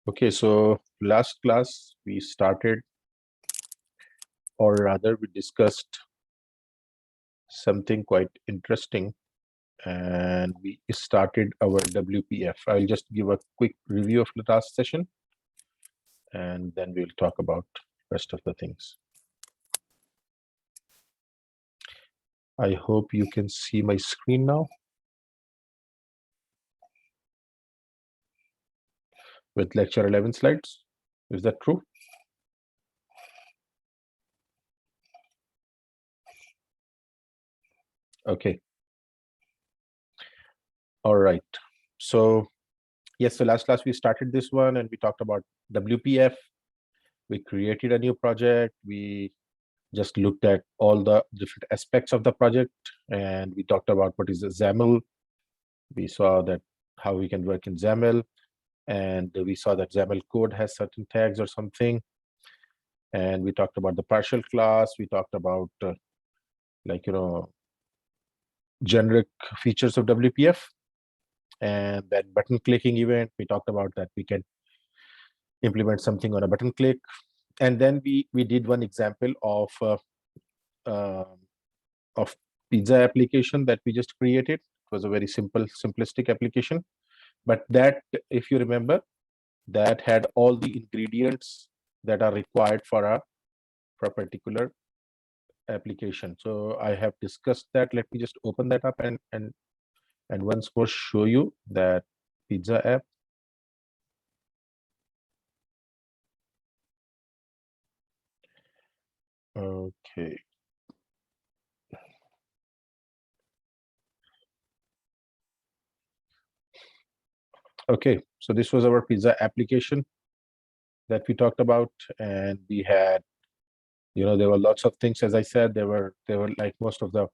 Okay, so last class we started, or rather we discussed something quite interesting, and we started our WPF. I'll just give a quick review of the last session, and then we'll talk about rest of the things. I hope you can see my screen now with lecture 11 slides. Is that true? Okay. All right. So yes, so last class we started this one and we talked about WPF. We created a new project. We just looked at all the different aspects of the project, and we talked about what is a XAML. We saw that how we can work in XAML, and we saw that XAML code has certain tags or something. And we talked about the partial class. We talked about generic features of WPF, and that button clicking event. We talked about that we can implement something on a button click, and then we did one example of pizza application that we just created. It was a very simplistic application, but that, if you remember, that had all the ingredients that are required for a particular application. So I have discussed that. Let me just open that up and once more show you that pizza app. Okay. Okay, so this was our pizza application that we talked about, and we had, there were lots of things. As I said, there were like most of the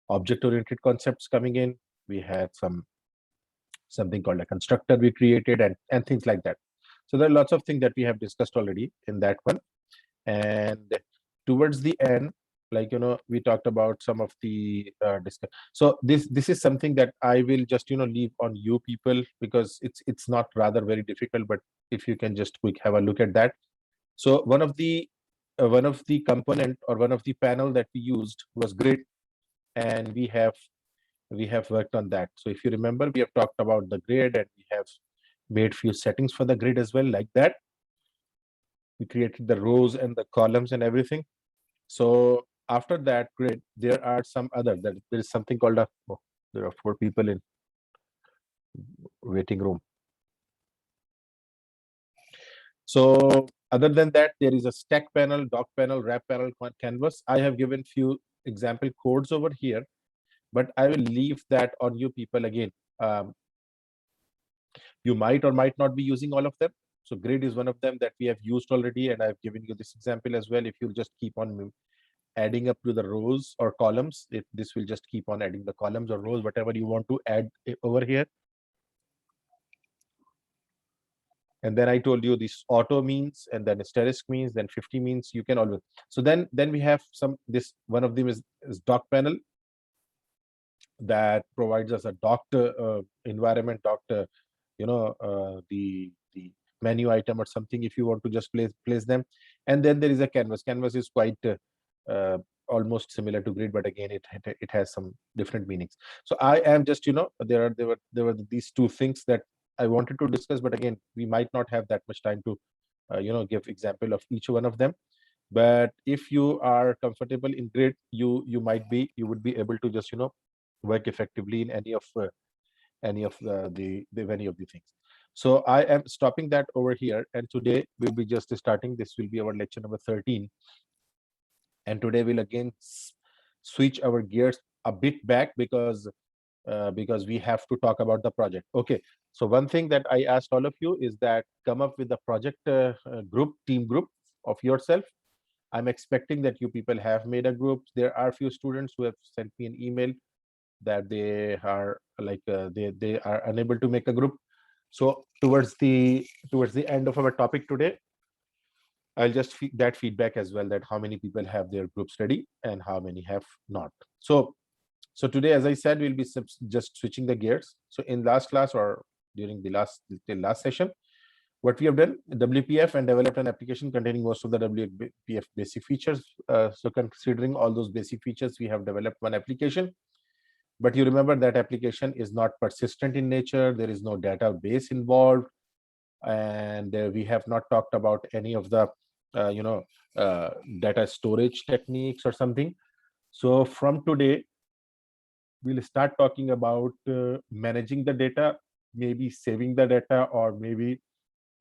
object-oriented concepts coming in. We had something called a constructor we created, and things like that. So there are lots of things that we have discussed already in that one. And towards the end, we talked about some of the discuss. So this is something that I will just leave on you people, because it's not rather very difficult, but if you can just quick have a look at that. So one of the component, or one of the panel that we used, was grid, and we have worked on that. So if you remember, we have talked about the grid, and we have made few settings for the grid as well, like that. We created the rows and the columns and everything. So after that grid, there are some other, that there is something called there are 4 people in waiting room. So other than that, there is a stack panel, dock panel, wrap panel, canvas. I have given few example codes over here, but I will leave that on you people again. You might or might not be using all of them. So grid is one of them that we have used already, and I've given you this example as well. If you just keep on adding up to the rows or columns, this will just keep on adding the columns or rows, whatever you want to add over here. And then I told you this auto means, and then asterisk means, then 50 means. You can always, so then we have this one of them is dock panel, that provides us a docked environment, docked the menu item or something, if you want to just place them. And then there is a canvas. Canvas is quite almost similar to grid, but again it has some different meanings. So I am just there were these two things that I wanted to discuss, but again, we might not have that much time to give example of each one of them. But if you are comfortable in grid, you would be able to just work effectively in any of the things. So I am stopping that over here, and today we'll be just starting. This will be our lecture number 13, and today we'll again switch our gears a bit back, because we have to talk about the project. Okay, so one thing that I asked all of you is that come up with a project team group of yourself. I'm expecting that you people have made a group. There are a few students who have sent me an email that they are they are unable to make a group. So towards the end of our topic today, I'll just feed that feedback as well, that how many people have their groups ready and how many have not. So today, as I said, we'll be just switching the gears. So in last class, or during the last session, What we have done, WPF, and developed an application containing most of the WPF basic features. So considering all those basic features, we have developed one application. But you remember that application is not persistent in nature. There is no database involved, and we have not talked about any of the data storage techniques or something. So from today, we'll start talking about managing the data, maybe saving the data, or maybe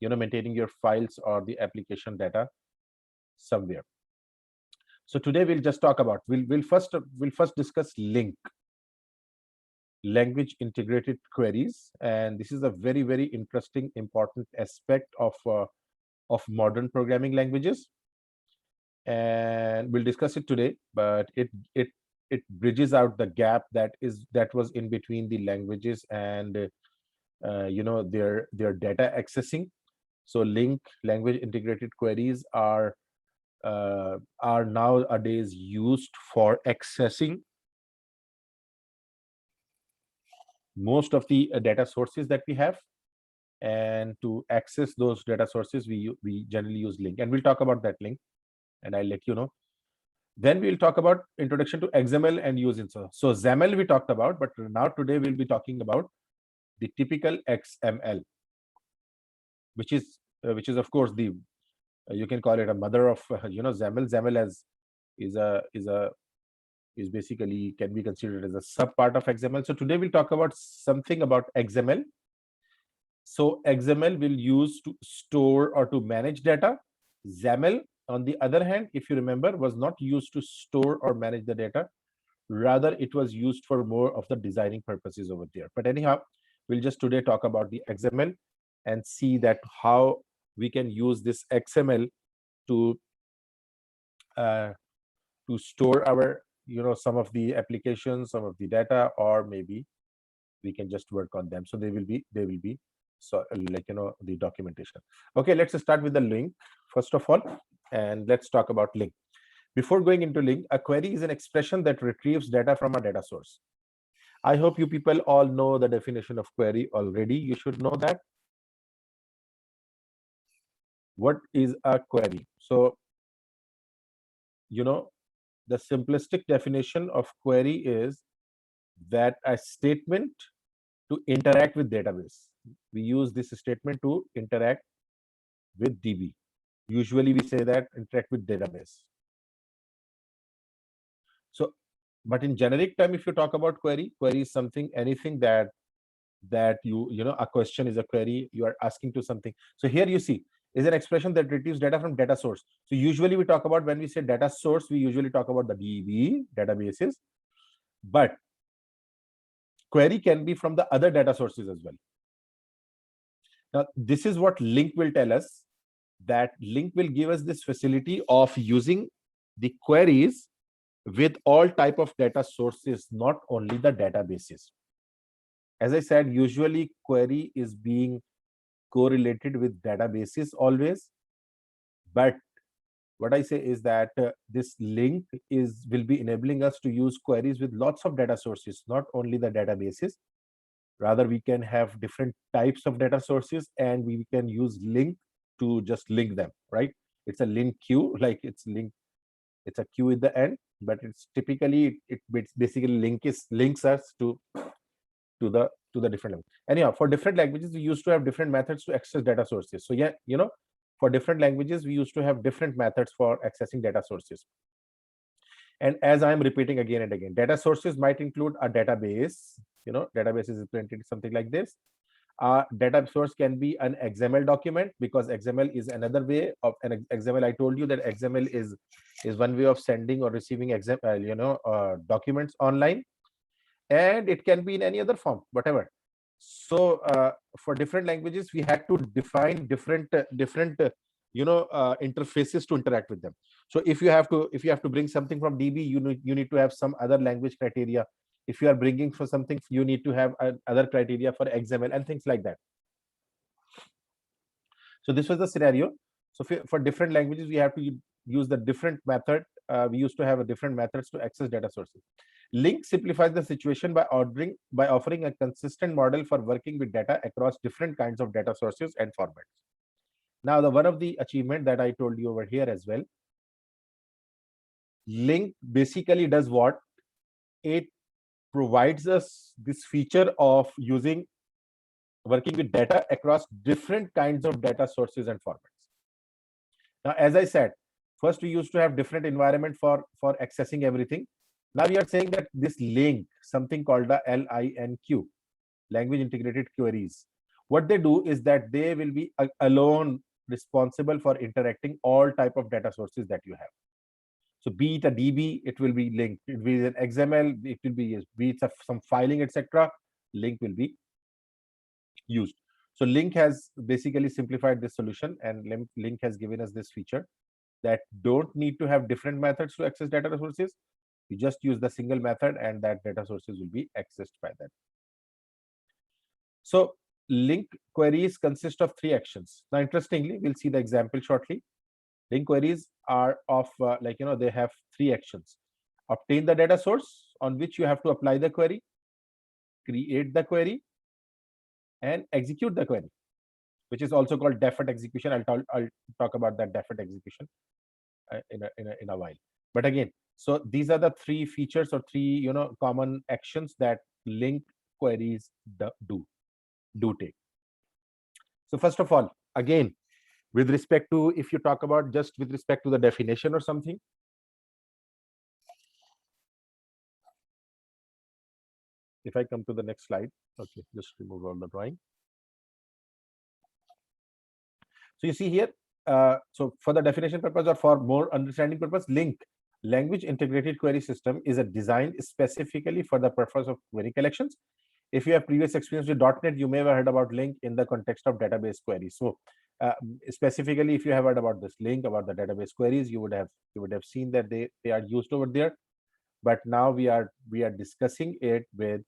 maintaining your files or the application data somewhere. So today we'll just talk about, we'll first discuss LINQ, language integrated queries, and this is a very, very interesting, important aspect of modern programming languages, and we'll discuss it today. But it bridges out the gap that was in between the languages and their data accessing. So LINQ, language integrated queries, are nowadays used for accessing most of the data sources that we have. And to access those data sources, we generally use LINQ, and we'll talk about that LINQ, and I'll let you know. Then we'll talk about introduction to XML and use it. So XAML we talked about, but now today we'll be talking about the typical XML, which is of course the you can call it a mother of XAML. XAML is basically can be considered as a sub part of XML. So today we'll talk about something about XML. So XML will use to store or to manage data. XAML, on the other hand, if you remember, was not used to store or manage the data. Rather, it was used for more of the designing purposes over there. But anyhow, we'll just today talk about the XML and see that how we can use this XML to store our some of the applications, some of the data, or maybe we can just work on them. So they will be so the documentation. Okay, let's start with the LINQ first of all, and let's talk about LINQ. Before going into LINQ, a query is an expression that retrieves data from a data source. I hope you people all know the definition of query already. You should know that. What is a query? So the simplistic definition of query is that a statement to interact with database. We use this statement to interact with DB. Usually we say that interact with database. So, but in generic term, if you talk about query is something, anything that a question is a query, you are asking to something. So here you see is an expression that retrieves data from data source. So usually we talk about, when we say data source, we usually talk about the DB databases, but query can be from the other data sources as well. Now, this is what LINQ will tell us, that LINQ will give us this facility of using the queries with all type of data sources, not only the databases. As I said, usually query is being correlated with databases always, but what I say is that this LINQ will be enabling us to use queries with lots of data sources, not only the databases. Rather, we can have different types of data sources, and we can use LINQ to just link them, right? It's a LINQ queue, like it's a queue at the end, but it's typically it basically links us to the different language. Anyhow, for different languages, we used to have different methods to access data sources. So yeah, for different languages, we used to have different methods for accessing data sources. And as I'm repeating again and again, data sources might include a database. Database is implemented something like this. Data source can be an XML document, because XML is another way of an XML. I told you that XML is one way of sending or receiving documents online, and it can be in any other form, whatever. So for different languages, we had to define different interfaces to interact with them. So if you have to bring something from DB, you need to have some other language criteria. If you are bringing for something, you need to have other criteria for XML and things like that. So this was the scenario. So for different languages, we have to use the different method. We used to have a different methods to access data sources. LINQ simplifies the situation by offering a consistent model for working with data across different kinds of data sources and formats. Now, the one of the achievement that I told you over here as well, LINQ basically does what? It provides us this feature of working with data across different kinds of data sources and formats. Now, as I said, first we used to have different environment for accessing everything. Now we are saying that this LINQ, something called the LINQ, language integrated queries, what they do is that they will be alone responsible for interacting all type of data sources that you have. So be it a DB, it will be LINQ. It will be an XML, it will be it some filing, etc. LINQ will be used. So LINQ has basically simplified this solution, and LINQ has given us this feature that don't need to have different methods to access data sources. You just use the single method and that data sources will be accessed by that. So LINQ queries consist of 3 actions. Now, interestingly, we'll see the example shortly. LINQ queries are of they have 3 actions. Obtain the data source on which you have to apply the query, create the query, and execute the query, which is also called deferred execution. I'll talk about that deferred execution in a while. But again, so these are the 3 features or 3 common actions that LINQ queries do take. So first of all, again, with respect to, if you talk about just with respect to the definition or something, if I come to the next slide, okay, just remove all the drawing. So you see here, so for the definition purpose or for more understanding purpose, LINQ, language integrated query system, is a design specifically for the purpose of query collections. If you have previous experience with .NET, you may have heard about LINQ in the context of database queries. So specifically, if you have heard about this LINQ, about the database queries, you would have seen that they are used over there. But now we are discussing it with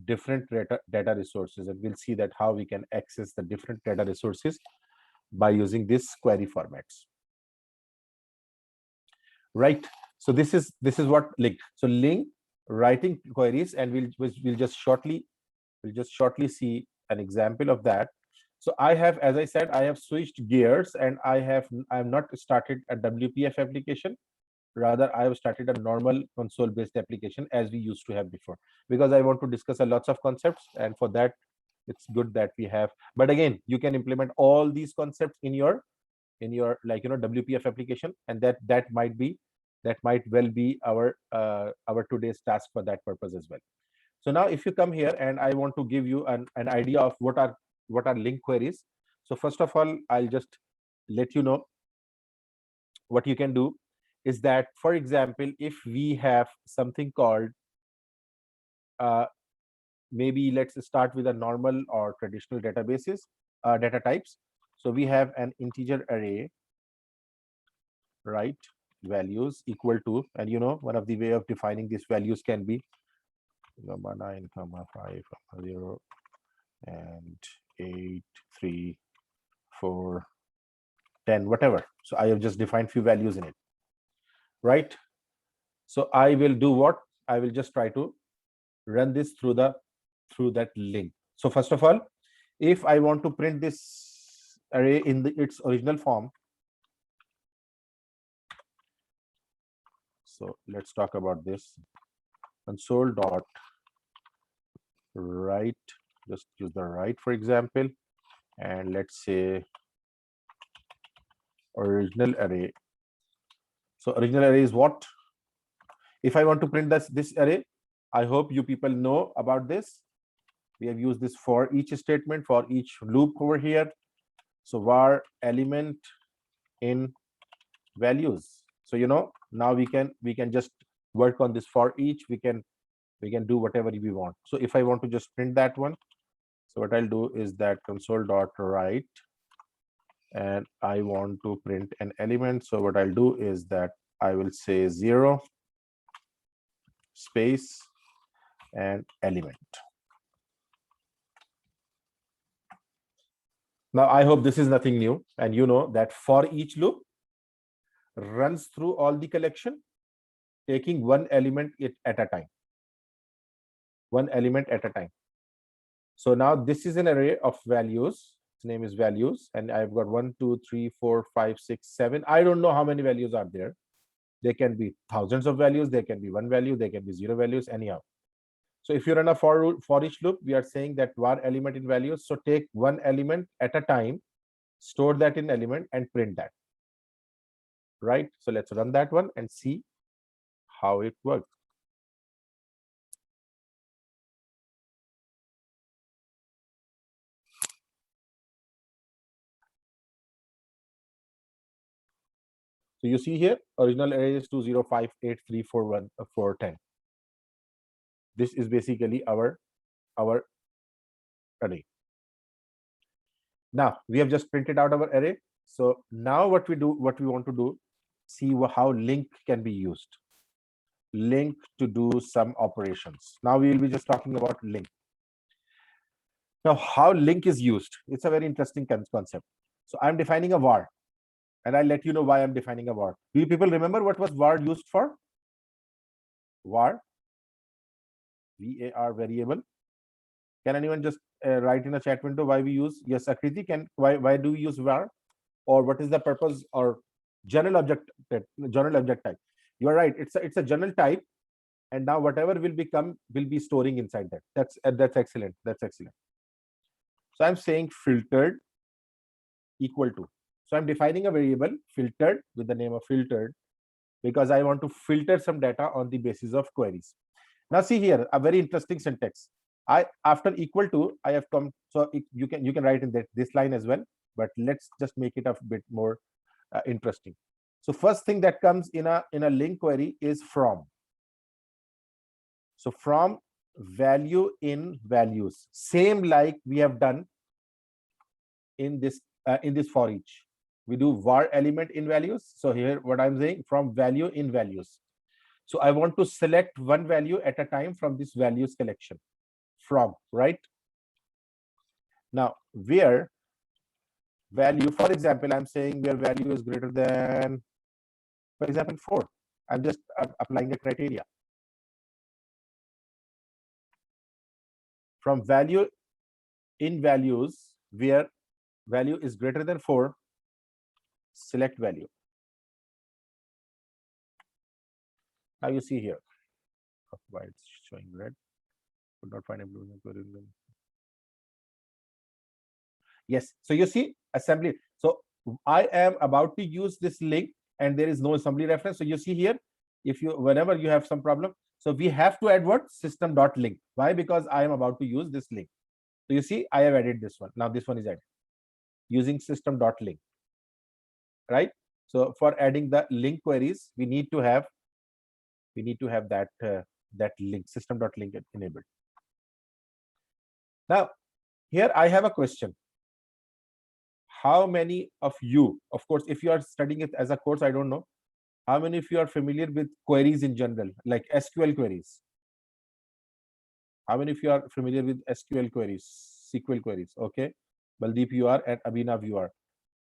different data resources, and we'll see that how we can access the different data resources by using this query formats. Right. So this is what LINQ. So LINQ writing queries, and we'll just shortly see an example of that. So I have, as I said, I have switched gears, and I'm not started a WPF application. Rather, I have started a normal console-based application as we used to have before, because I want to discuss a lots of concepts, and for that, it's good that we have. But again, you can implement all these concepts in your WPF application, and that might well be our today's task for that purpose as well. So now, if you come here, and I want to give you an idea of what are LINQ queries. So first of all, I'll just let you know what you can do is that, for example, if we have something called maybe let's start with a normal or traditional databases data types. So we have an integer array, right? Values equal to, and one of the way of defining these values can be 9, 5, 0, and 8, 3, 4, 10, whatever. So I have just defined few values in it, right? So I will do what? I will just try to run this through that LINQ. So first of all, if I want to print this array in its original form, so let's talk about this. Console dot write, just use the write for example, and let's say original array. So original array is what? If I want to print this array, I hope you people know about this. We have used this for each statement, for each loop over here. So var element in values. So now we can just work on this for each. We can do whatever we want. So if I want to just print that one, so what I'll do is that console dot write, and I want to print an element. So what I'll do is that I will say 0 space and element. Now I hope this is nothing new, and you know that for each loop runs through all the collection, taking one element at a time. One element at a time. So now this is an array of values, name is values, and I've got 1, 2, 3, 4, 5, 6, 7. I don't know how many values are there. There can be thousands of values, there can be one value, there can be zero values, anyhow. So if you run a for each loop, we are saying that var element in values. So take one element at a time, store that in element, and print that. Right? So let's run that one and see how it works. So you see here, original array is 2058341 This is basically our array. Now we have just printed out our array. So now what we want to do, see how link can be used. Link to do some operations. Now we will be just talking about link. Now how link is used, it's a very interesting concept. So I'm defining a var, and I'll let you know why I'm defining a var. Do you people remember what was var used for? Var, var variable. Can anyone just write in a chat window why we use? Yes, Akriti, why do we use var, or what is the purpose or general object type? You are right. It's a general type, and now whatever will be storing inside that. That's excellent. That's excellent. So I'm saying filtered equal to. So I'm defining a variable filtered with the name of filtered because I want to filter some data on the basis of queries. Now see here, a very interesting syntax. After equal to, I have come. So you can write in this line as well, but let's just make it a bit more interesting. So first thing that comes in a link query is from. So from value in values, same like we have done in this for each. We do var element in values. So here what I'm saying, from value in values. So I want to select one value at a time from this values collection. From, right? Now where value, for example, I'm saying where value is greater than, for example, 4. I'm just applying a criteria. From value in values, where value is greater than 4, select value. Now you see here, why it's showing red. Could not find a blue. Yes, so you see assembly. So I am about to use this link and there is no assembly reference. So you see here, if you whenever you have some problem, so we have to add what? System.link. Why? Because I am about to use this link. So you see, I have added this one. Now this one is added using system.link, right? So for adding the link queries, we need to have that that link, system.link enabled. Now here I have a question. How many of you, of course, if you are studying it as a course, I don't know, how many of you are familiar with queries in general, like SQL queries? How many of you are familiar with SQL queries, SQL queries? Okay, Baldeep, you are, and Abhinav, you are.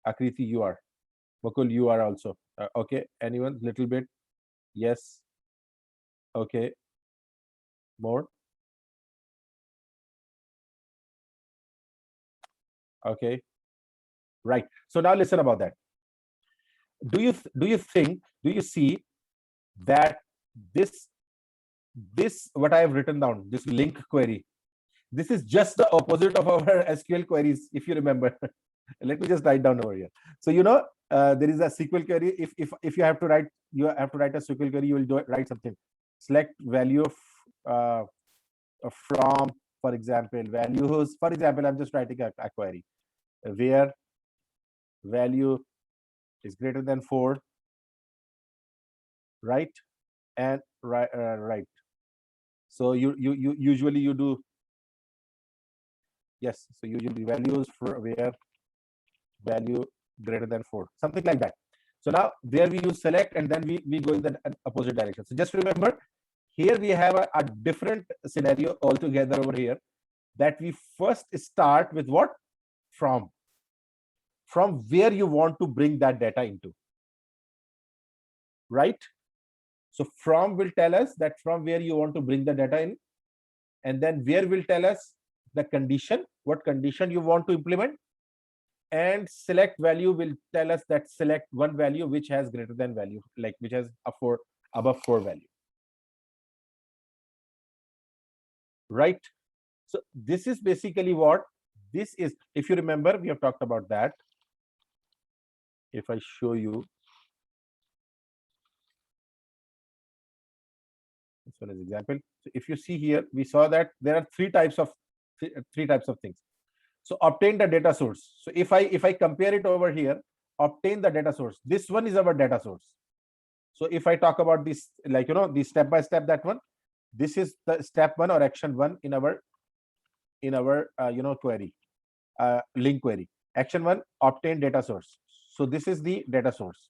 Akriti, you are. Mukul, you are also. Okay, anyone? Little bit? Yes. Okay. More? Okay. Right. So now listen about that. Do you see that this what I have written down, this link query, this is just the opposite of our SQL queries, if you remember. Let me just write down over here. So there is a SQL query. If you have to write a SQL query, you will write something. Select value of from, for example, values. For example, I'm just writing a query where value is greater than 4, right? And right. So you usually you do, yes. So usually values for where value greater than 4, something like that. So now there we use select, and then we go in the opposite direction. So just remember, here we have a different scenario altogether over here, that we first start with what? From where you want to bring that data into, right? So from will tell us that from where you want to bring the data in, and then where will tell us the condition, what condition you want to implement, and select value will tell us that select one value which has greater than value, like which has a 4 above 4 value, right? So this is basically what this is. If you remember, we have talked about that. If I show you this one as example, so if you see here, we saw that there are three types of things. So obtain the data source. So if I compare it over here, obtain the data source, this one is our data source. So if I talk about this, like, you know, the step by step, that one, this is the step one or action one in our you know, query, link query. Action one, obtain data source. So this is the data source.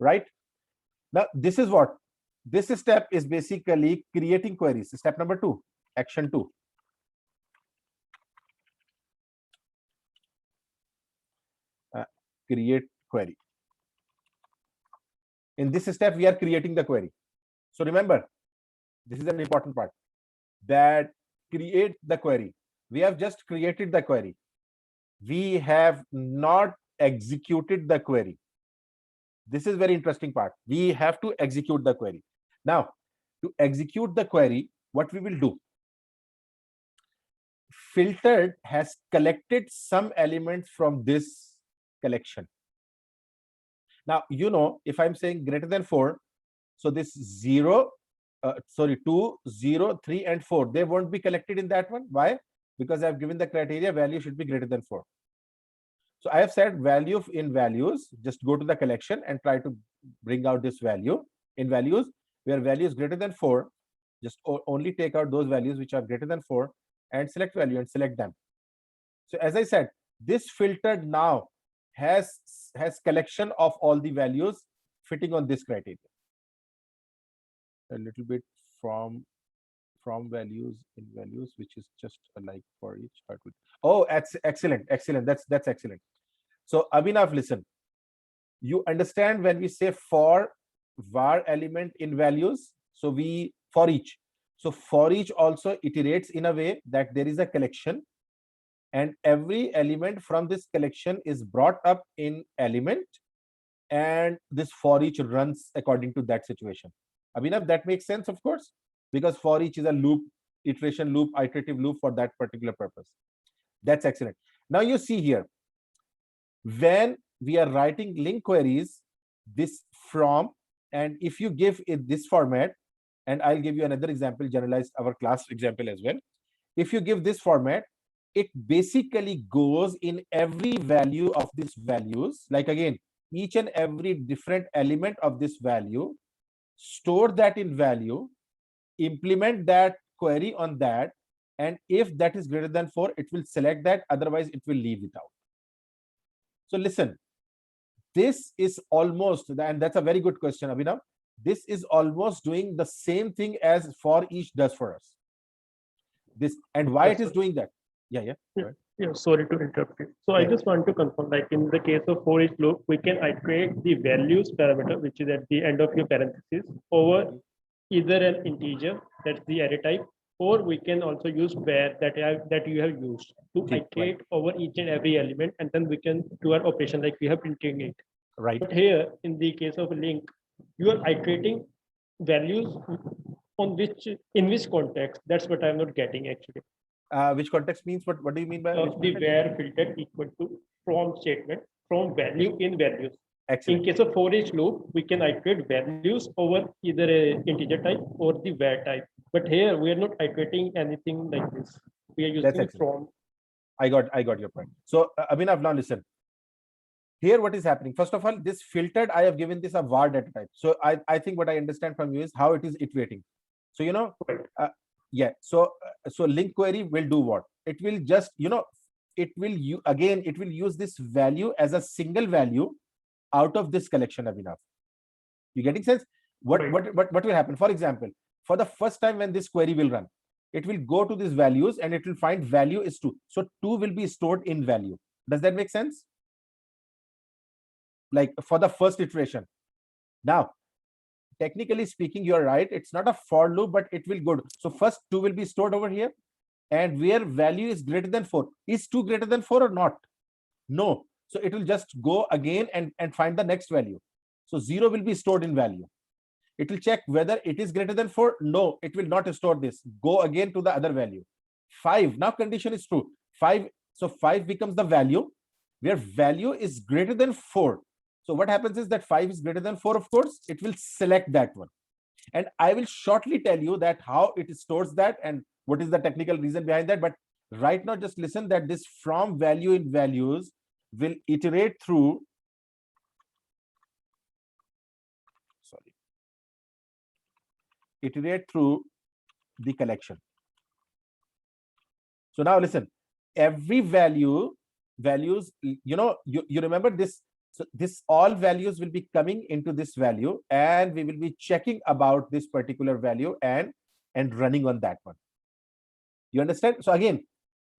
Right now, this is what this step is basically creating queries. Step number 2, action 2. Create query. In this step, we are creating the query. So remember, this is an important part, that create the query. We have just created the query. We have not executed the query. This is very interesting part. We have to execute the query. Now, to execute the query, what we will do? Filtered has collected some elements from this collection. Now, you know, if I'm saying greater than 4, so this 2, 0, 3, and 4, they won't be collected in that one. Why? Because I've given the criteria value should be greater than 4. So I have said value in values, just go to the collection and try to bring out this value in values, where value is greater than 4. Just only take out those values which are greater than 4 and select value and select them. So as I said, this filtered now has collection of all the values fitting on this criteria. A little bit from values in values, which is just like for each part. Oh, excellent. That's excellent. So Abhinav, listen, you understand when we say for var element in values, so we for each. So for each also iterates in a way that there is a collection, and every element from this collection is brought up in element, and this for each runs according to that situation. Abhinav, that makes sense, of course, because for each is a loop, iteration loop, iterative loop for that particular purpose. That's excellent. Now you see here, when we are writing link queries, this from, and if you give it this format, and I'll give you another example, generalized our class example as well. If you give this format, it basically goes in every value of these values, like again, each and every different element of this value, store that in value, implement that query on that, and if that is greater than 4, it will select that, otherwise it will leave it out. So listen, this is almost, and that's a very good question, Abhinav, this is almost doing the same thing as for each does for us. This, and why it is doing that? Yeah, sorry to interrupt you. So I just want to confirm, like in the case of for each loop, we can iterate the values parameter, which is at the end of your parenthesis, over either an integer, that's the array type, or we can also use var that you have used to iterate over each and every element, and then we can do an operation like we have printing it. Right. But here, in the case of a link, you are iterating values on in which context? That's what I'm not getting actually. Which context means what? What do you mean by the var filter equal to from statement from value in values? Excellent. In case of for each loop, we can iterate values over either a integer type or the var type. But here we are not iterating anything like this. We are using from. I got your point. So Abhinav, now listen. Here what is happening? First of all, this filtered, I have given this a var data type. So I think what I understand from you is how it is iterating. So you know, yeah. So link query will do what? It will just, you know, it will use this value as a single value out of this collection, Abhinav. You getting sense? What will happen? For example, for the first time when this query will run, it will go to these values and it will find value is 2. So 2 will be stored in value. Does that make sense? Like for the first iteration. Now, technically speaking, you are right. It's not a for loop, but it will go. So first 2 will be stored over here, and where value is greater than 4. Is 2 greater than 4 or not? No. So it will just go again and find the next value. So 0 will be stored in value. It will check whether it is greater than 4. No, it will not store this. Go again to the other value. 5. Now condition is true. 5. So 5 becomes the value where value is greater than 4. So what happens is that 5 is greater than 4, of course, it will select that one. And I will shortly tell you that how it stores that and what is the technical reason behind that. But right now, just listen that this from value in values will iterate through, iterate through the collection. So now listen, every values, you remember this. So this all values will be coming into this value, and we will be checking about this particular value and running on that one. You understand? So again,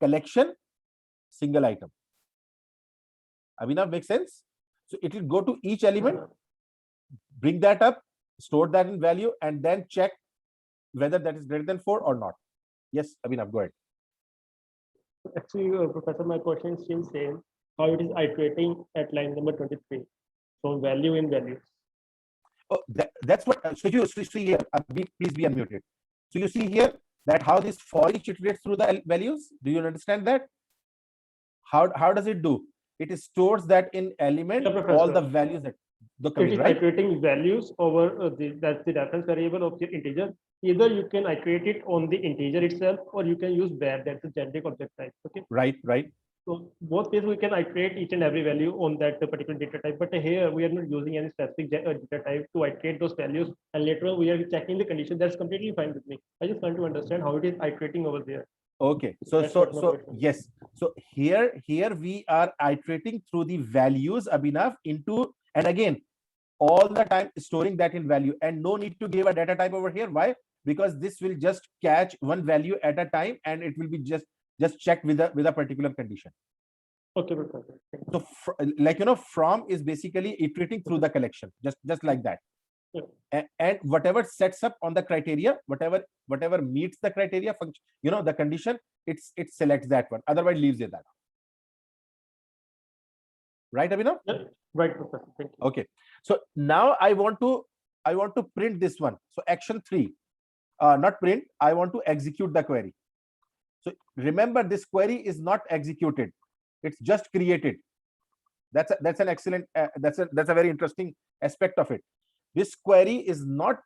collection, single item. Abhinav, makes sense? So it will go to each element, bring that up, store that in value, and then check whether that is greater than 4 or not. Yes, Abhinav, go ahead. Actually, Professor, my question is still same. How it is iterating at line number 23 from value in values. Oh, that's what. So you see here. Please be unmuted. So you see here that how this for each iterates through the values. Do you understand that? How does it do? It stores that in element all the values that the coming, it is right? iterating values over that's the reference variable of your integer. Either you can iterate it on the integer itself, or you can use var, that's the generic object type. Okay. Right. So both ways we can iterate each and every value on that particular data type. But here we are not using any specific data type to iterate those values, and later on we are checking the condition. That's completely fine with me. I just want to understand how it is iterating over there. Okay. So yes. So here we are iterating through the values, Abhinav, into, and again, all the time storing that in value, and no need to give a data type over here. Why? Because this will just catch one value at a time, and it will be just checked with a particular condition. Okay, perfect. So like, from is basically iterating through the collection, just like that. Yeah. And whatever sets up on the criteria, whatever meets the criteria function, the condition, it selects that one, otherwise leaves it that. Right, Abhinav? Yeah, right, Professor. Thank you. Okay. So now I want to print this one. So action 3, not print. I want to execute the query. So remember, this query is not executed; it's just created. That's an excellent. That's a very interesting aspect of it. This query is not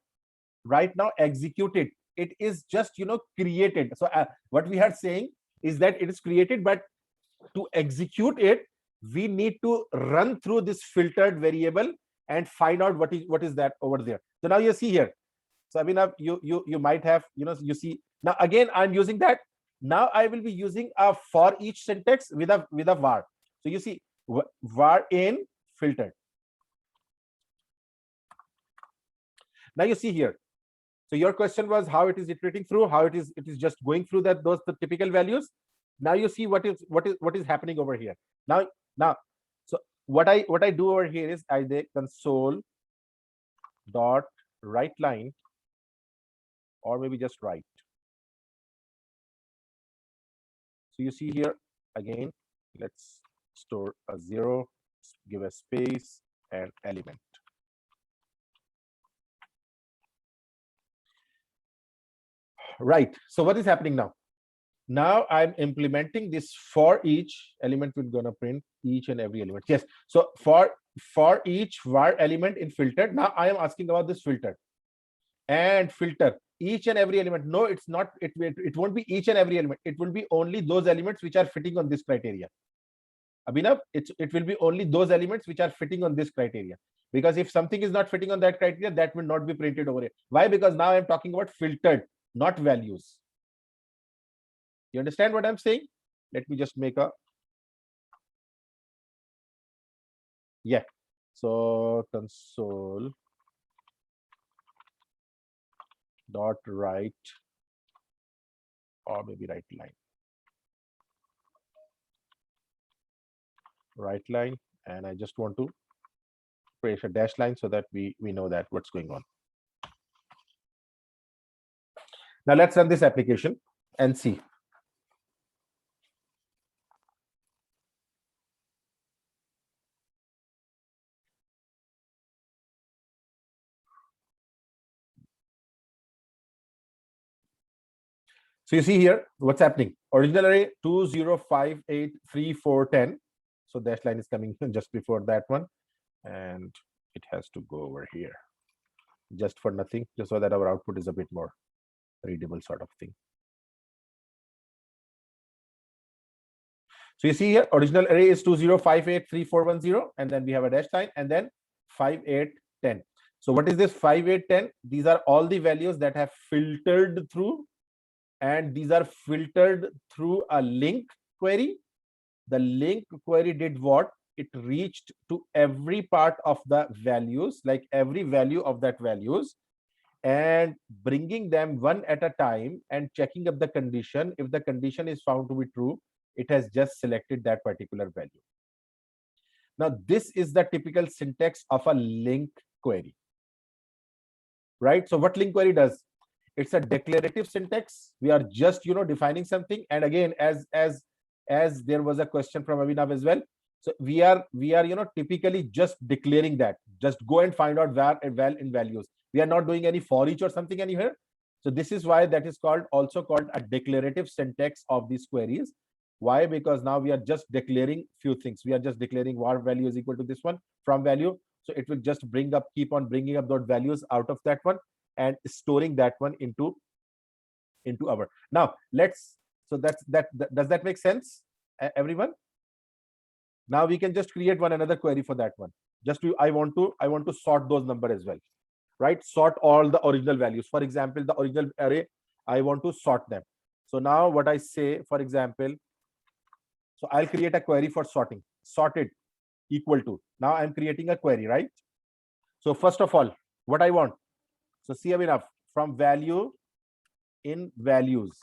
right now executed. It is just created. So what we are saying is that it is created, but to execute it, we need to run through this filtered variable and find out what is that over there. So now you see here. So Abhinav, you might have, you see now again I'm using that. Now I will be using a for each syntax with a var. So you see var in filtered. Now you see here. So your question was how it is iterating through, how it is just going through the typical values. Now you see what is happening over here. Now, so what I do over here is I say console dot write line, or maybe just write. So you see here again, let's store a 0, give a space and element. Right. So what is happening now? Now I'm implementing this for each element. We're gonna print each and every element. Yes. So for each var element in filtered. Now I am asking about this filter and filter each and every element. No, it's not. It won't be each and every element. It will be only those elements which are fitting on this criteria. Abhinav, it will be only those elements which are fitting on this criteria. Because if something is not fitting on that criteria, that will not be printed over here. Why? Because now I'm talking about filtered, not values. You understand what I'm saying? Let me just make a, yeah. So console dot write, or maybe write line. Write line, and I just want to place a dash line so that we know that what's going on. Now let's run this application and see. So you see here what's happening. Original array 2, 0, 5, 8, 3, 4, 10. So dash line is coming just before that one, and it has to go over here just for nothing, just so that our output is a bit more readable sort of thing. So you see here, original array is 2, 0, 5, 8, 3, 4, 1, 0, and then we have a dash line, and then 5, 8, 10. So what is this 5, 8, 10? These are all the values that have filtered through, and these are filtered through a link query. The link query did what? It reached to every part of the values, like every value of that values, and bringing them one at a time and checking up the condition. If the condition is found to be true, it has just selected that particular value. Now, this is the typical syntax of a link query, right? So what link query does? It's a declarative syntax. We are just, defining something. And again, as there was a question from Abhinav as well. So we are, typically just declaring that. Just go and find out where val in values. We are not doing any for each or something anywhere. So this is why that is also called a declarative syntax of these queries. Why? Because now we are just declaring few things. We are just declaring var value is equal to this one from value. So it will just keep on bringing up those values out of that one and storing that one into our. Now let's, so does that make sense, everyone? Now we can just create one another query for that one. Just to, I want to sort those number as well, right? Sort all the original values. For example, the original array, I want to sort them. So now what I say, for example, so I'll create a query for sorting. Sorted equal to. Now I'm creating a query, right? So first of all, what I want. So see enough from value in values,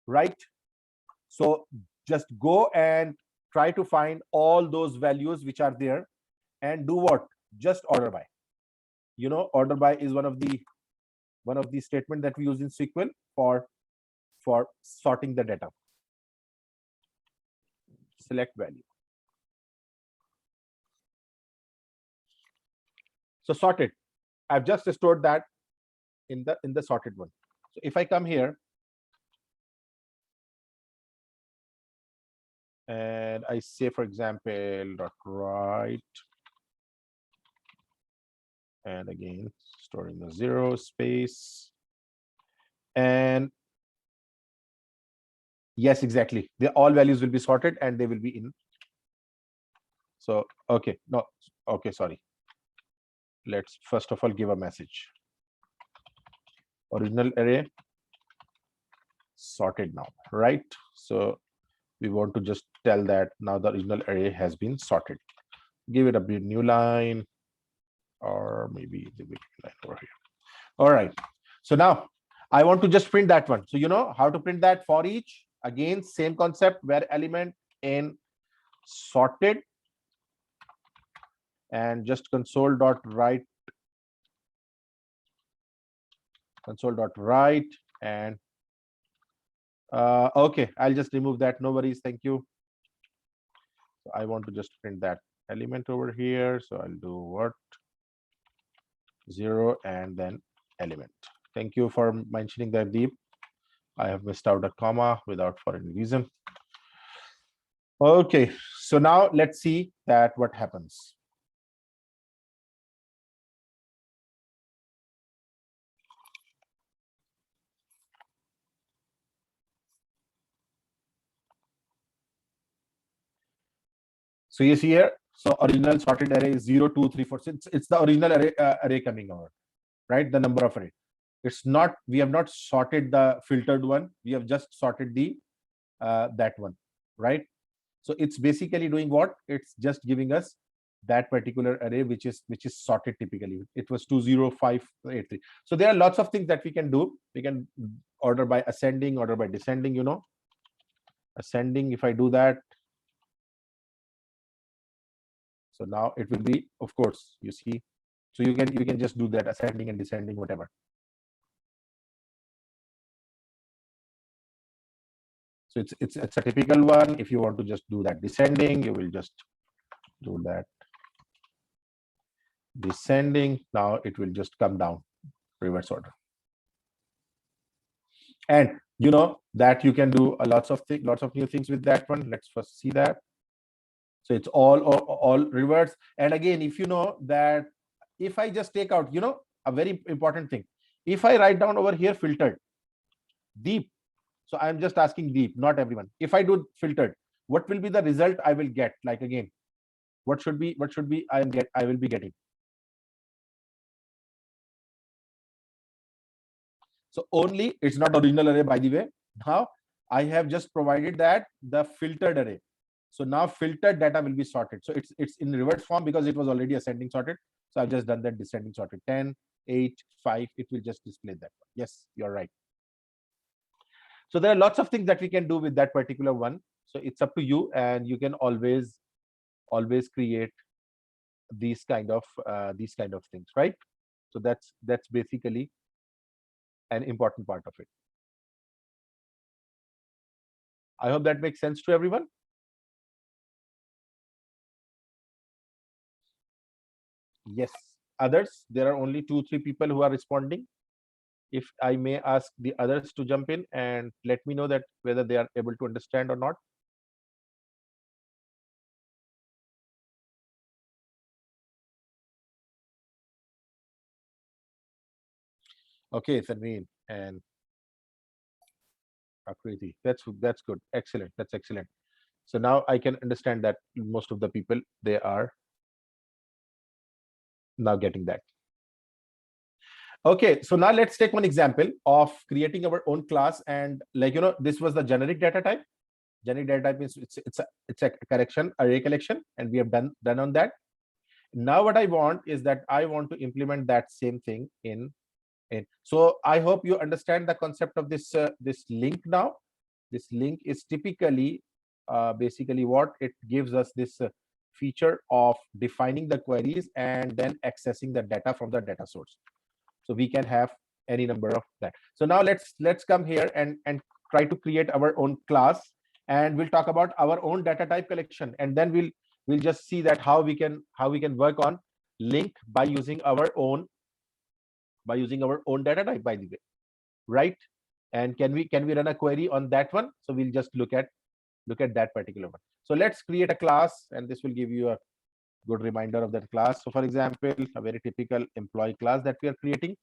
right? So just go and try to find all those values which are there and do what? Just order by. Order by is one of the statement that we use in SQL for sorting the data. Select value. So sorted. I've just stored that in the sorted one. So if I come here and I say, for example, dot write, and again storing the 0 space, and yes, exactly, all values will be sorted and they will be in. So okay, no, okay, sorry, let's first of all give a message. Original array sorted now, right? So we want to just tell that now the original array has been sorted. Give it a new line, or maybe the big line over here. All right, so now I want to just print that one. So you know how to print that for each. Again, same concept, where element in sorted, and just console.write and okay, I'll just remove that, no worries, thank you. So I want to just print that element over here, so I'll do what, 0 and then element. Thank you for mentioning that, Deep. I have missed out a comma without for any reason. Okay, so now let's see that what happens. So you see here, so original sorted array is 0, 2, 3, 4. It's the original array coming over, right? The number of array. It's not, we have not sorted the filtered one. We have just sorted the that one, right? So it's basically doing what? It's just giving us that particular array which is sorted typically. It was 2, 0, 5, 8, 3. So there are lots of things that we can do. We can order by ascending, order by descending, ascending. If I do that, so now it will be, of course, you see, So you can just do that ascending and descending, whatever. So it's a typical one. If you want to just do that descending, you will just do that descending. Now it will just come down reverse order. And you know that you can do lots of new things with that one. Let's first see that. So it's all reverse. And again, if you know that if I just take out, you know, a very important thing, if I write down over here filtered deep, so I'm just asking deep, not everyone. If I do filtered, what will be the result I will get? Like again, what should be I will be getting. So only, it's not original array, by the way. Now I have just provided that the filtered array. So now filtered data will be sorted. So it's in reverse form because it was already ascending sorted. So I've just done that descending sorted. 10, 8, 5. It will just display that one. Yes, you're right. So there are lots of things that we can do with that particular one. So it's up to you, and you can always create these kind of things, right? So that's basically an important part of it. I hope that makes sense to everyone. Yes. Others, there are only 2-3 people who are responding. If I may ask the others to jump in and let me know that whether they are able to understand or not. Okay, Sanveen and Akriti. That's good. Excellent. That's excellent. So now I can understand that most of the people, they are now getting that. Okay, so now let's take one example of creating our own class. And like, you know, this was the generic data type. Generic data type means it's a collection, array collection, and we have done on that. Now what I want is that I want to implement that same thing in. So I hope you understand the concept of this this link now. This link is typically basically what it gives us, this feature of defining the queries and then accessing the data from the data source. So we can have any number of that. So now let's come here and try to create our own class, and we'll talk about our own data type collection, and then we'll just see that how we can work on link by using our own data type, by the way, right? And can we run a query on that one? So we'll just look at that particular one. So let's create a class, and this will give you a good reminder of that class. So for example, a very typical employee class that we are creating.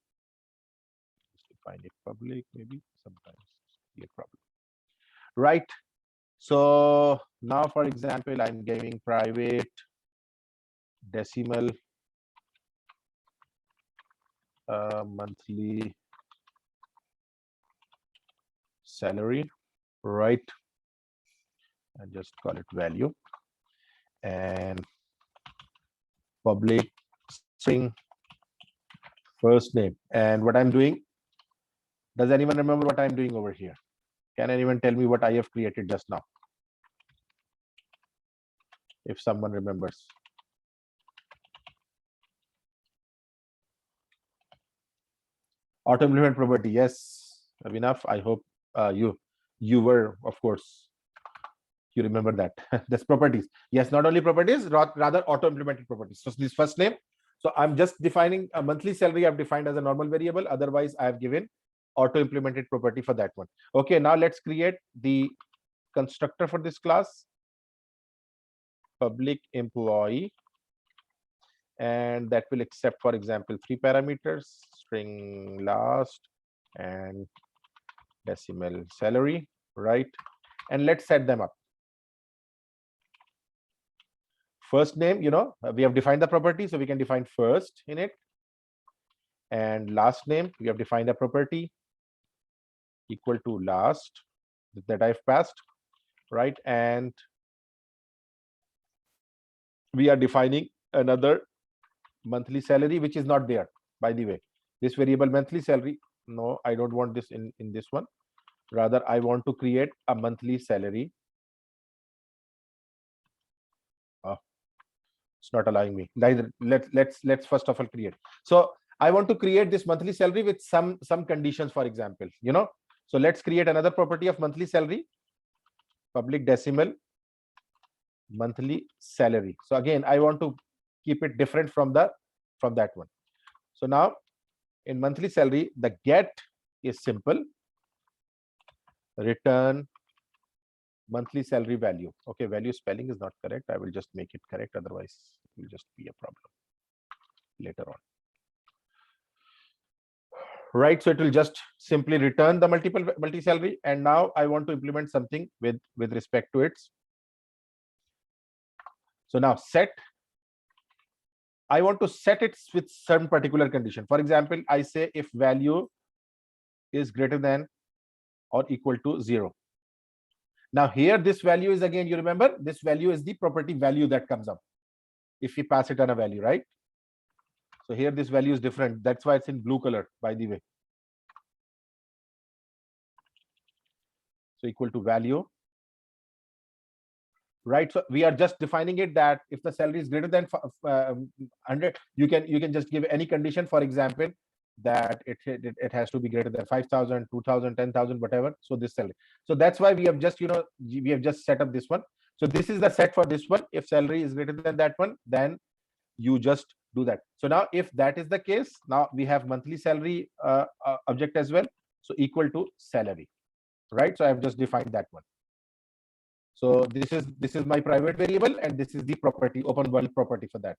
Find it public, maybe sometimes create problem, right? So now, for example, I'm giving private decimal monthly salary, right? And just call it value, and public string first name. And what I'm doing, does anyone remember what I'm doing over here? Can anyone tell me what I have created just now? If someone remembers. Auto implement property. Yes, enough. I hope you were, of course, you remember that. That's properties. Yes, not only properties, rather auto implemented properties. So this first name. So I'm just defining a monthly salary. I've defined as a normal variable. Otherwise, I have given auto implemented property for that one. Okay, now let's create the constructor for this class. Public employee, and that will accept, for example, 3 parameters: string last and decimal salary, right? And let's set them up. First name, you know, we have defined the property, so we can define first in it. And last name, we have defined a property equal to last that I've passed, right? And we are defining another monthly salary, which is not there, by the way. This variable monthly salary, no, I don't want this in this one. Rather, I want to create a monthly salary. It's not allowing me. Neither. Let's first of all create. So I want to create this monthly salary with some conditions, for example, So let's create another property of monthly salary, public decimal monthly salary. So again, I want to keep it different from that one. So now in monthly salary, the get is simple. Return monthly salary value. Okay, value spelling is not correct. I will just make it correct. Otherwise, it will just be a problem later on. Right, so it will just simply return the multi salary, and now I want to implement something with respect to its. So now set, I want to set it with some particular condition. For example, I say if value is greater than or equal to 0. Now here this value is, again, you remember, this value is the property value that comes up if we pass it on a value, right? So here this value is different. That's why it's in blue color, by the way. So equal to value, right? So we are just defining it that if the salary is greater than 100, you can just give any condition. For example, that it has to be greater than 5,000, 2,000, 10,000, whatever. So this salary. So that's why we have just we have just set up this one. So this is the set for this one. If salary is greater than that one, then you just do that. So now if that is the case, now we have monthly salary object as well. So equal to salary, right? So I have just defined that one. So this is my private variable, and this is the property, open world property for that.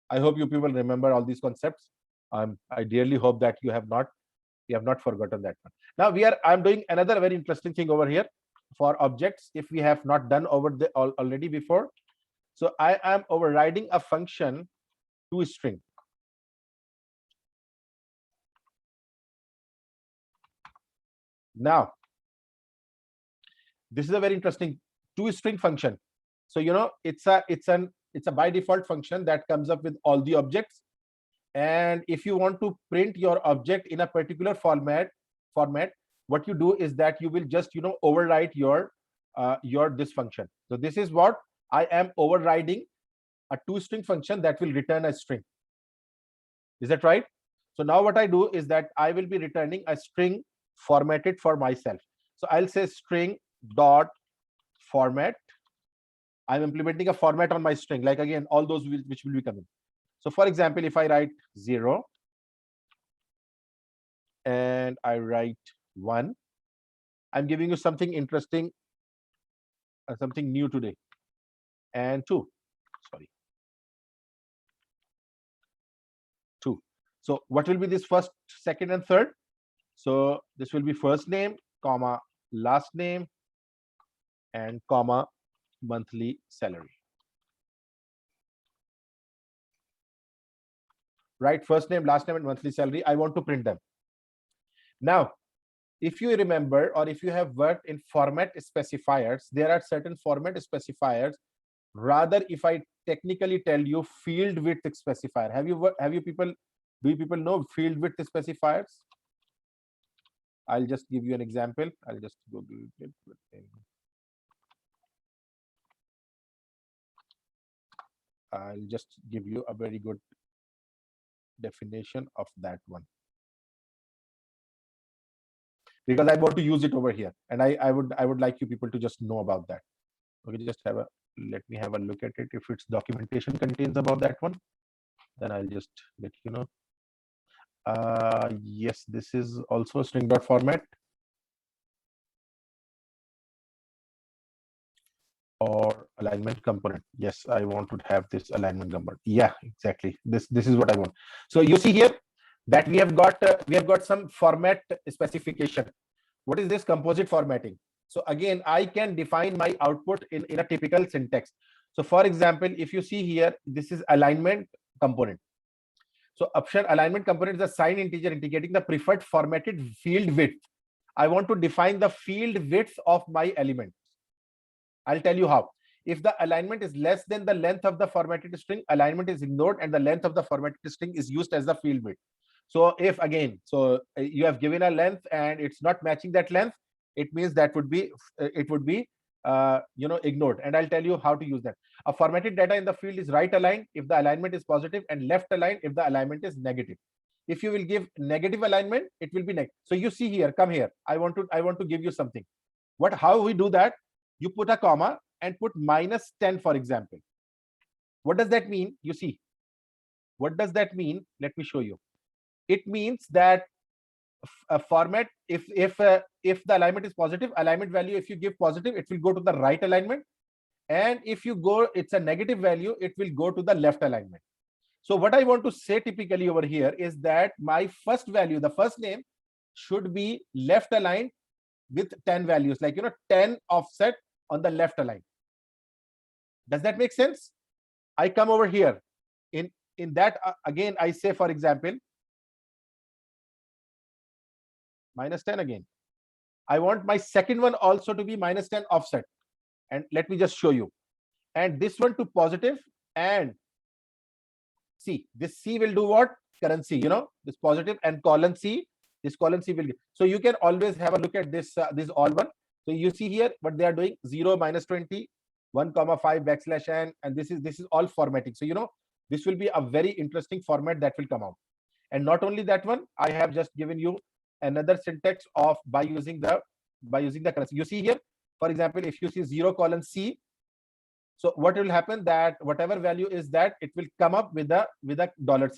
I hope you people remember all these concepts. I dearly hope that you have not forgotten that one. Now I'm doing another very interesting thing over here for objects, if we have not done already before. So I am overriding a function toString. Now this is a very interesting toString function. So it's a by default function that comes up with all the objects. And if you want to print your object in a particular format, what you do is that you will just overwrite your this function. So this is what I am overriding, a toString function that will return a string. Is that right? So now what I do is that I will be returning a string formatted for myself. So I'll say string dot format. I'm implementing a format on my string, like again all those which will be coming. So for example, if I write 0 and I write 1, I'm giving you something interesting, something new today. And 2. So what will be this first, second, and third? So this will be first name, comma, last name, and comma, monthly salary. Right? First name, last name, and monthly salary. I want to print them. Now, if you remember, or if you have worked in format specifiers, there are certain format specifiers. Rather, if I technically tell you field width specifier, do you people know field width specifiers? I'll just give you an example. I'll just Google it. I'll just give you a very good definition of that one, because I want to use it over here, and I would like you people to just know about that. Okay, just let me have a look at it. If its documentation contains about that one, then I'll just let you know. Yes, this is also string dot format or alignment component. Yes, I want to have this alignment component. Yeah, exactly. This is what I want. So you see here that we have got some format specification. What is this composite formatting? So again, I can define my output in a typical syntax. So for example, if you see here, this is alignment component. So option alignment component is a signed integer indicating the preferred formatted field width. I want to define the field width of my element. I'll tell you how. If the alignment is less than the length of the formatted string, alignment is ignored and the length of the formatted string is used as the field width. So if again, so you have given a length and it's not matching that length, it means that it would be ignored, and I'll tell you how to use that. A formatted data in the field is right aligned if the alignment is positive, and left aligned if the alignment is negative. If you will give negative alignment, it will be negative. So you see here, come here. I want to give you something. How we do that? You put a comma and put -10, for example. What does that mean? You see, what does that mean? Let me show you. It means that a format, if the alignment is positive, alignment value, if you give positive, it will go to the right alignment, and if you go, it's a negative value, it will go to the left alignment. So what I want to say typically over here is that my first value, the first name, should be left aligned with 10 values, like 10 offset on the left align. Does that make sense? I come over here in that, again I say, for example, -10 again. I want my second one also to be -10 offset, and let me just show you. And this one to positive, and see, this C will do what? Currency, this positive, and colon C, this colon C will give. So you can always have a look at this all one. So you see here what they are doing: 0, -20, 1,5 \n, and this is all formatting. So this will be a very interesting format that will come out. And not only that one, I have just given you another syntax of by using the currency. You see here, for example, if you see 0:C, so what will happen, that whatever value is that, it will come up with a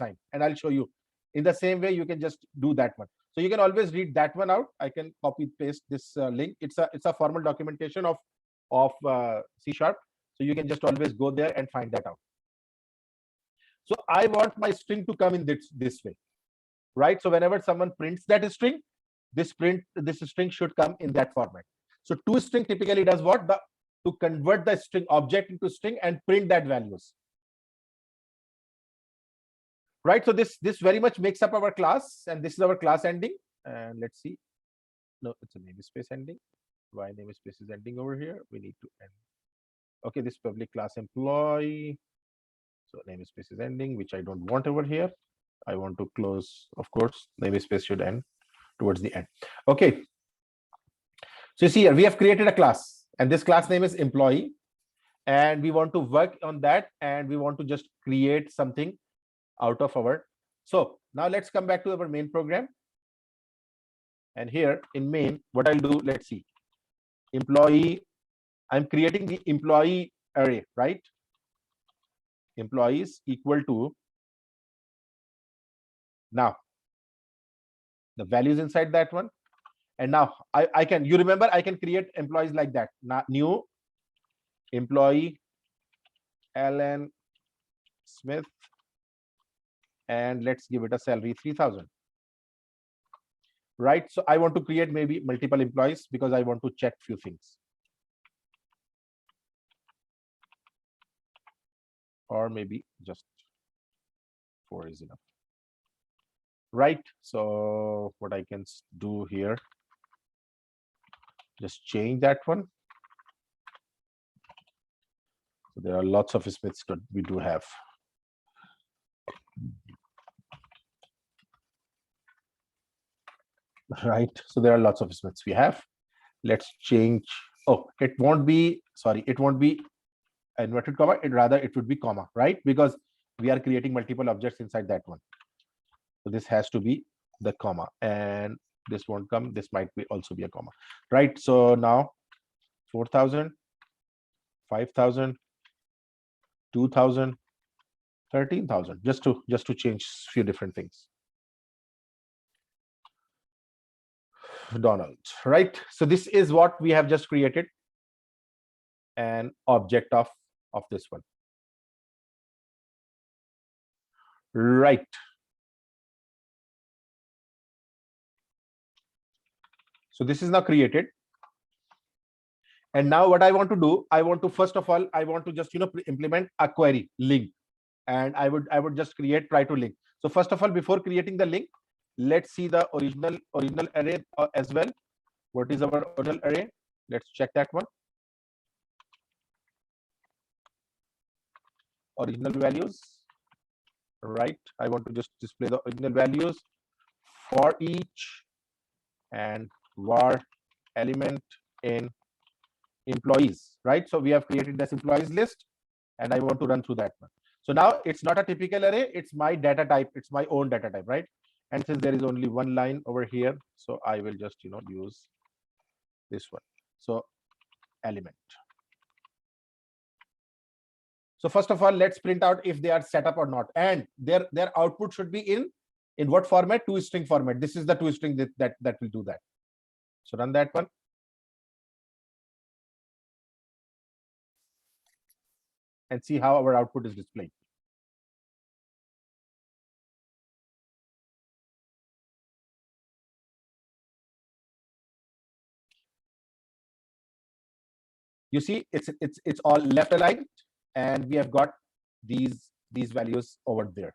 $sign, and I'll show you. In the same way, you can just do that one. So you can always read that one out. I can copy paste this link. It's a formal documentation of C#. So you can just always go there and find that out. So I want my string to come in this way, right? So whenever someone prints that string, this string should come in that format. So toString typically does what? To convert the string object into string and print that values. Right? So this very much makes up our class, and this is our class ending. And let's see. No, it's a namespace ending. Why namespace is ending over here? We need to end. Okay, this public class employee. So namespace is ending, which I don't want over here. I want to close, of course, namespace should end towards the end. Okay. So you see here, we have created a class, and this class name is employee, and we want to work on that, and we want to just create something out of our. So now let's come back to our main program. And here in main, what I'll do, let's see. Employee, I'm creating the employee array, right? Employees equal to, now the values inside that one. And now I can, you remember, I can create employees like that. Now new employee Alan Smith, and let's give it a salary 3,000. Right? So I want to create maybe multiple employees because I want to check few things. Or maybe just 4 is enough. Right? So what I can do here, just change that one. So there are lots of Smiths that we do have. Right? So there are lots of Smiths we have. Let's change. Oh, it won't be, sorry, it won't be inverted comma, it would be comma, right? Because we are creating multiple objects inside that one. So this has to be the comma, and this won't come. This might be also be a comma, right? So now 4,000, 5,000, 2,000, 13,000, just to change few different things. Donald, right? So this is what we have just created, an object of this one, right? So this is now created. And now what I want to do, I want to, first of all, I want to just implement a query link, and I would just try to link. So first of all, before creating the link, let's see the original array as well. What is our original array? Let's check that one. Original values, right? I want to just display the original values for each, and var element in employees, right? So we have created this employees list, and I want to run through that one. So now it's not a typical array, it's my data type, it's my own data type, right? And since there is only one line over here, so I will just use this one. So element. So first of all, let's print out if they are set up or not, and their output should be in what format? ToString format. This is the toString that will do that. So run that one. And see how our output is displayed. You see, it's all left aligned, and we have got these values over there,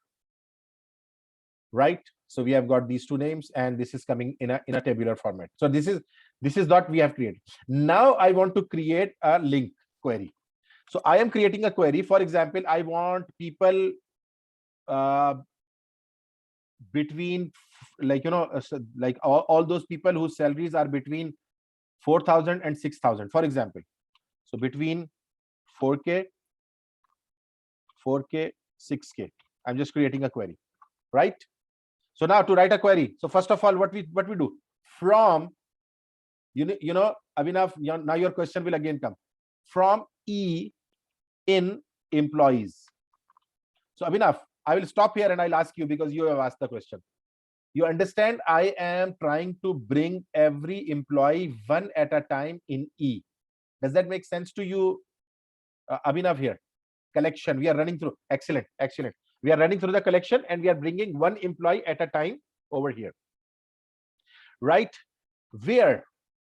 right? So we have got these two names, and this is coming in a tabular format. So this is what we have created. Now I want to create a link query. So I am creating a query. For example, I want people between like all those people whose salaries are between 4,000 and 6,000, for example. So between 4K, 6K. I'm just creating a query, right? So now to write a query. So first of all, what we do from Abhinav, now your question will again come from E in employees. So Abhinav, I will stop here and I'll ask you, because you have asked the question. You understand I am trying to bring every employee one at a time in E. Does that make sense to you, Abhinav? Here, collection, we are running through. Excellent. We are running through the collection and we are bringing one employee at a time over here, right? Where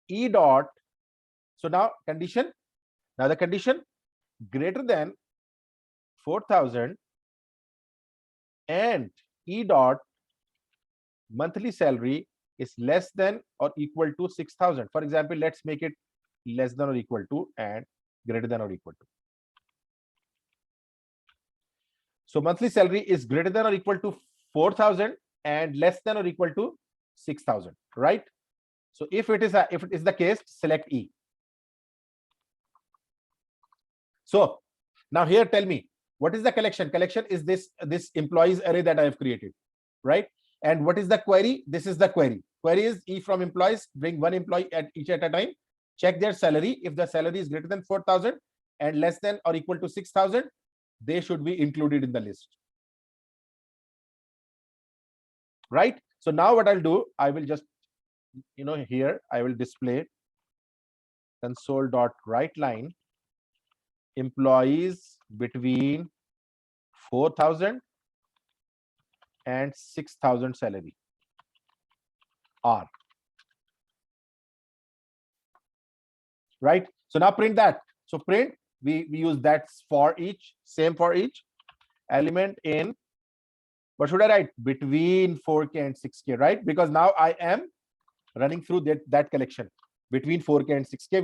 E dot, so now condition, now the condition greater than 4,000 and E dot monthly salary is less than or equal to 6,000. For example, let's make it less than or equal to and greater than or equal to. So monthly salary is greater than or equal to 4,000 and less than or equal to 6,000, right? So if it is the case, select E. So now here, tell me, what is the collection? Collection is this employees array that I have created, right? And what is the query? This is the query. Query is E from employees, bring one employee at each at a time, check their salary. If the salary is greater than 4,000 and less than or equal to 6,000, they should be included in the list, right? So now what I'll do, I will just, here I will display console.writeLine employees between 4,000 and 6,000 salary are, right? So now print that. So print, we use that for each, same for each element in, what should I write? Between 4K and 6K, right? Because now I am running through that collection between 4K and 6K,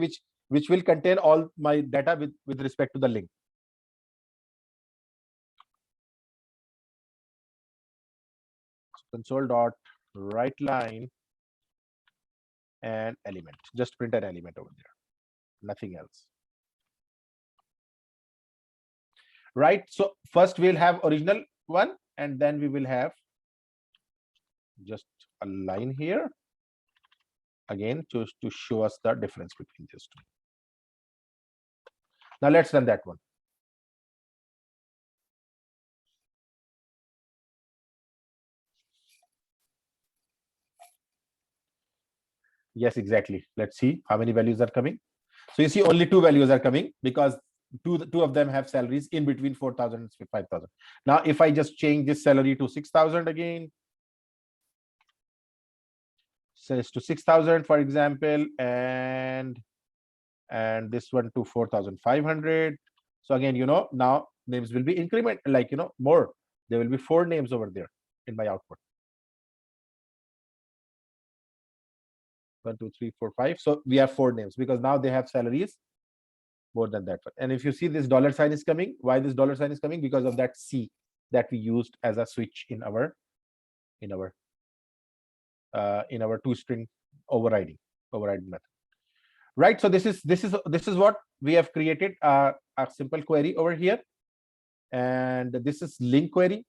which will contain all my data with respect to the link. Console.writeLine and element. Just print an element over there, nothing else. Right? So first we'll have original one, and then we will have just a line here again to show us the difference between these two. Now let's run that one. Yes, exactly. Let's see how many values are coming. So you see only two values are coming because two of them have salaries in between 4,000 and 5,000. Now if I just change this salary to 6,000 again, says to 6,000 for example, and this one to 4,500. So again, now names will be increment, like more. There will be 4 names over there in my output. 1, 2, 3, 4, 5. So we have 4 names because now they have salaries more than that. And if you see this dollar sign is coming, why this dollar sign is coming? Because of that C that we used as a switch in our toString overriding method. right? So this is what we have created, a simple query over here, and this is link query.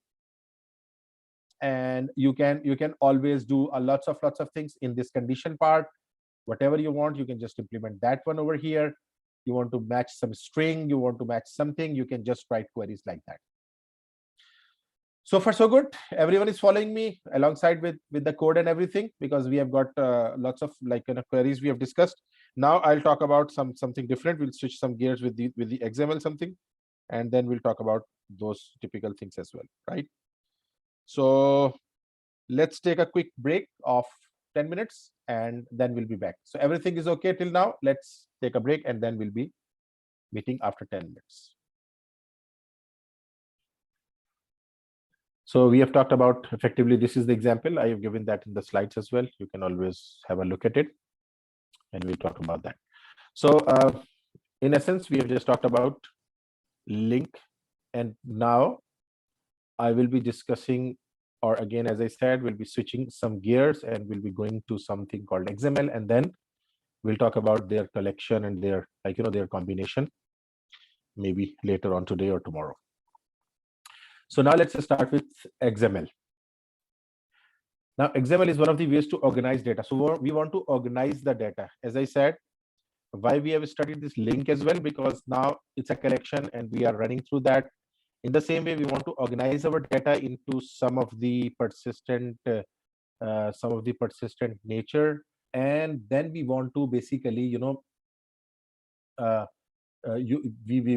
And you can always do lots of things in this condition part. Whatever you want, you can just implement that one over here. You want to match some string, you want to match something, you can just write queries like that. So far so good. Everyone is following me alongside with the code and everything, because we have got lots of queries we have discussed. Now I'll talk about something different. We'll switch some gears with the XML something, and then we'll talk about those typical things as well, right? So let's take a quick break of 10 minutes and then we'll be back. So everything is okay till now. Let's take a break and then we'll be meeting after 10 minutes. So we have talked about, effectively, this is the example. I have given that in the slides as well. You can always have a look at it and we'll talk about that. So in essence, we have just talked about link, and now I will be discussing, or again, as I said, we'll be switching some gears and we'll be going to something called XML, and then we'll talk about their collection and their their combination, maybe later on today or tomorrow. So now let's start with XML. Now XML is one of the ways to organize data. So we want to organize the data. As I said, why we have studied this link as well, because now it's a collection and we are running through that. In the same way, we want to organize our data into some of the persistent nature, and then we want to basically we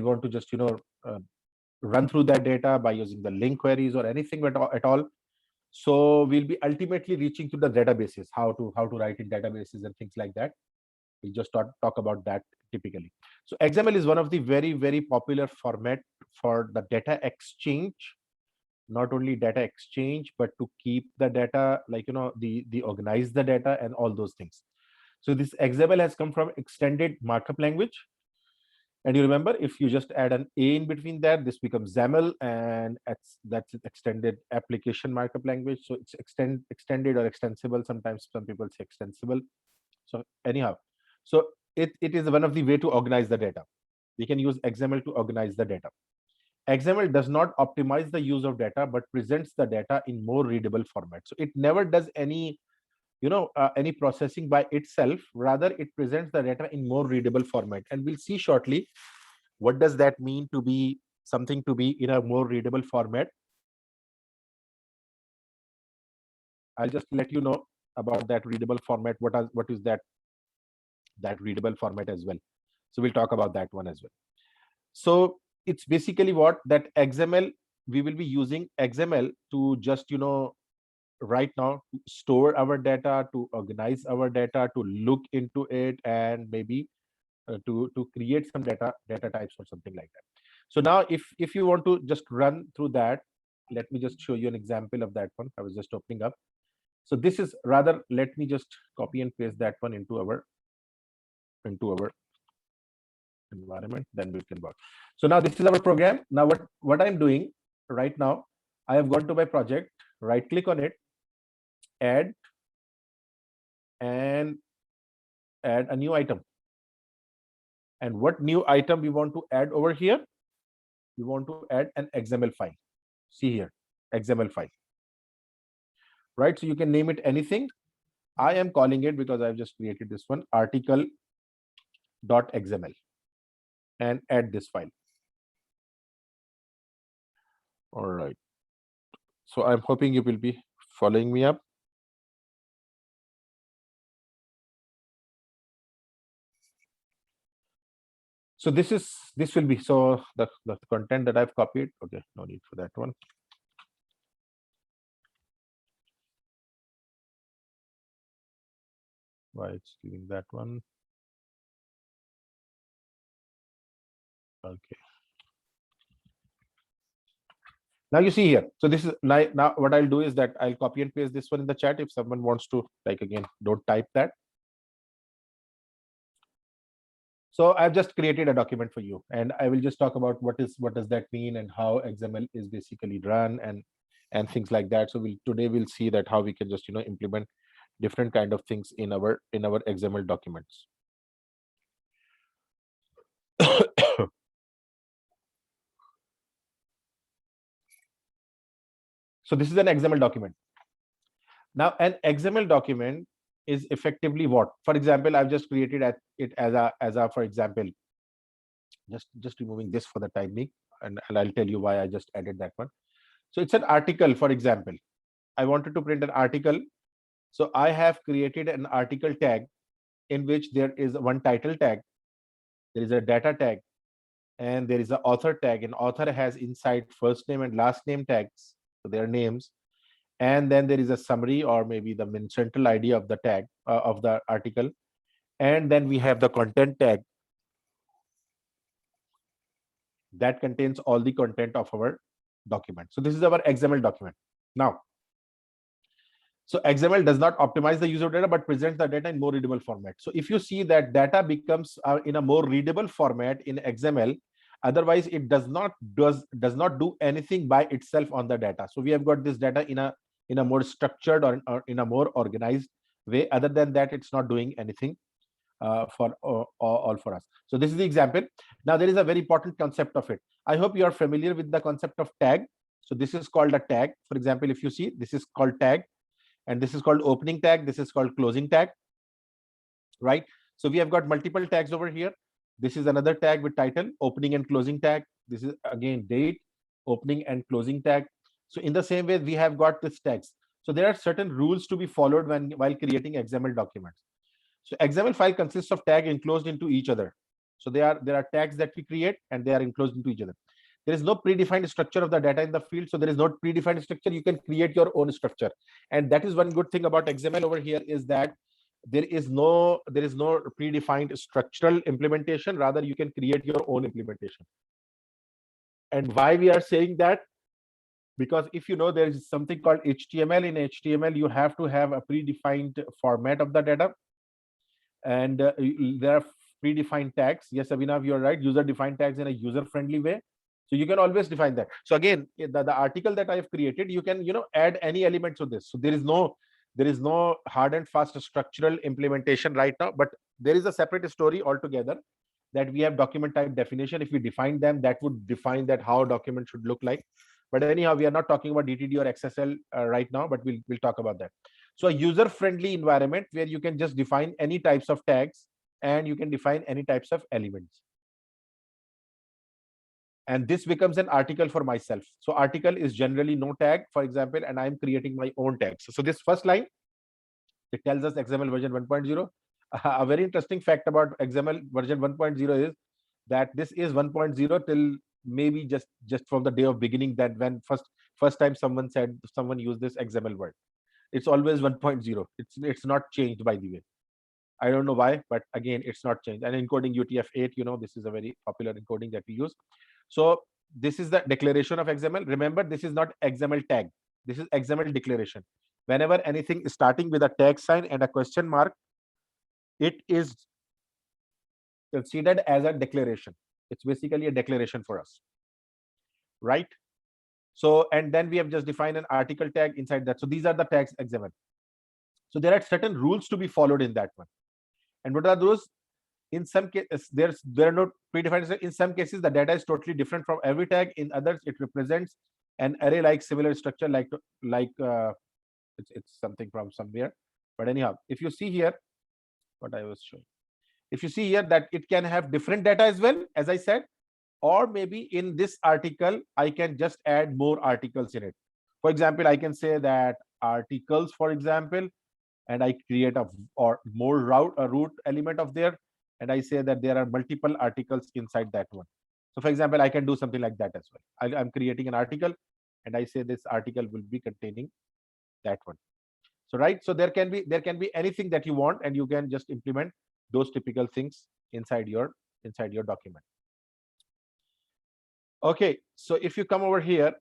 want to just run through that data by using the link queries or anything at all. So we'll be ultimately reaching to the databases, how to write in databases and things like that. We'll just talk about that typically. So XML is one of the very, very popular format for the data exchange. Not only data exchange, but to keep the data, the organize the data and all those things. So this XML has come from extended markup language. And you remember, if you just add an A in between that, this becomes XAML, and that's extended application markup language. So it's extended or extensible. Sometimes some people say extensible. So anyhow, so it is one of the way to organize the data. We can use XML to organize the data. XML does not optimize the use of data, but presents the data in more readable format. So it never does any any processing by itself. Rather, it presents the data in more readable format, and we'll see shortly what does that mean, to be something to be in a more readable format. I'll just let you know about that readable format. What is that readable format as well. So we'll talk about that one as well. So it's basically what that XML, we will be using XML to just right now to store our data, to organize our data, to look into it, and maybe to create some data types or something like that. So now if you want to just run through that, let me just show you an example of that one. I was just opening up. So this is, rather, let me just copy and paste that one into our environment, then we can work. So now this is our program. Now what I'm doing right now, I have gone to my project, right click on it, add, and add a new item. And what new item we want to add over here? We want to add an XML file. See here, XML file, right? So you can name it anything. I am calling it, because I've just created this one, article.xml, and add this file. All right. So I'm hoping you will be following me up. So this will be, so the content that I've copied. Okay, no need for that one. Why it's giving that one? Okay. Now you see here. So this is now what I'll do is that I'll copy and paste this one in the chat. If someone wants to, again, don't type that. So I've just created a document for you, and I will just talk about what does that mean and how XML is basically run and things like that. So today we'll see that how we can just implement different kind of things in our XML documents. So this is an XML document. Now, an XML document is effectively what? For example, I've just created it as a for example, just removing this for the time being, and I'll tell you why I just added that one. So it's an article, for example. I wanted to print an article. So I have created an article tag in which there is one title tag, there is a data tag, and there is an author tag. And author has inside first name and last name tags, so their names. And then there is a summary, or maybe the main central idea of the tag of the article. And then we have the content tag that contains all the content of our document. So this is our XML document. Now, so XML does not optimize the user data, but presents the data in more readable format. So if you see that data becomes in a more readable format in XML, otherwise it does not do anything by itself on the data. So we have got this data in a more structured or in a more organized way. Other than that, it's not doing anything for all for us. So this is the example. Now there is a very important concept of it. I hope you are familiar with the concept of tag. So this is called a tag. For example, if you see, this is called tag, and this is called opening tag, this is called closing tag, right? So we have got multiple tags over here. This is another tag with title, opening and closing tag. This is again date, opening and closing tag. So in the same way, we have got this tags. So there are certain rules to be followed while creating XML documents. So XML file consists of tag enclosed into each other. So there are tags that we create, and they are enclosed into each other. There is no predefined structure of the data in the field. So there is no predefined structure. You can create your own structure. And that is one good thing about XML over here, is that there is no predefined structural implementation. Rather, you can create your own implementation. And why we are saying that? Because if you know, there is something called HTML. In HTML, you have to have a predefined format of the data. And there are predefined tags. Yes, Abhinav, you're right. User defined tags in a user friendly way. So you can always define that. So again, the article that I have created, you can add any elements of this. So there is no hard and fast structural implementation right now, but there is a separate story altogether, that we have document type definition. If we define them, that would define that how document should look like. But anyhow, we are not talking about DTD or XSL right now, but we'll talk about that. So a user friendly environment where you can just define any types of tags, and you can define any types of elements. And this becomes an article for myself. So article is generally no tag, for example, and I'm creating my own tags. So this first line, it tells us XML version 1.0. A very interesting fact about XML version 1.0 is that this is 1.0 till maybe just from the day of beginning, that when first time someone used this XML word. It's always 1.0. It's not changed, by the way. I don't know why, but again, it's not changed. And encoding UTF-8, this is a very popular encoding that we use. So this is the declaration of XML. Remember, this is not XML tag. This is XML declaration. Whenever anything is starting with a tag sign and a question mark, it is considered as a declaration. It's basically a declaration for us, right? So, and then we have just defined an article tag inside that. So these are the tags XML. So there are certain rules to be followed in that one. And what are those? In some cases, there are no predefined. In some cases, the data is totally different from every tag. In others, it represents an array-like similar structure, like it's something from somewhere. But anyhow, if you see here, what I was showing, if you see here that it can have different data as well, as I said, or maybe in this article, I can just add more articles in it. For example, I can say that articles, for example, and I create a root element of there, and I say that there are multiple articles inside that one. So for example, I can do something like that as well. I'm creating an article, and I say this article will be containing that one. So right, so there can be anything that you want, and you can just implement those typical things inside your document. Okay, so if you come over here,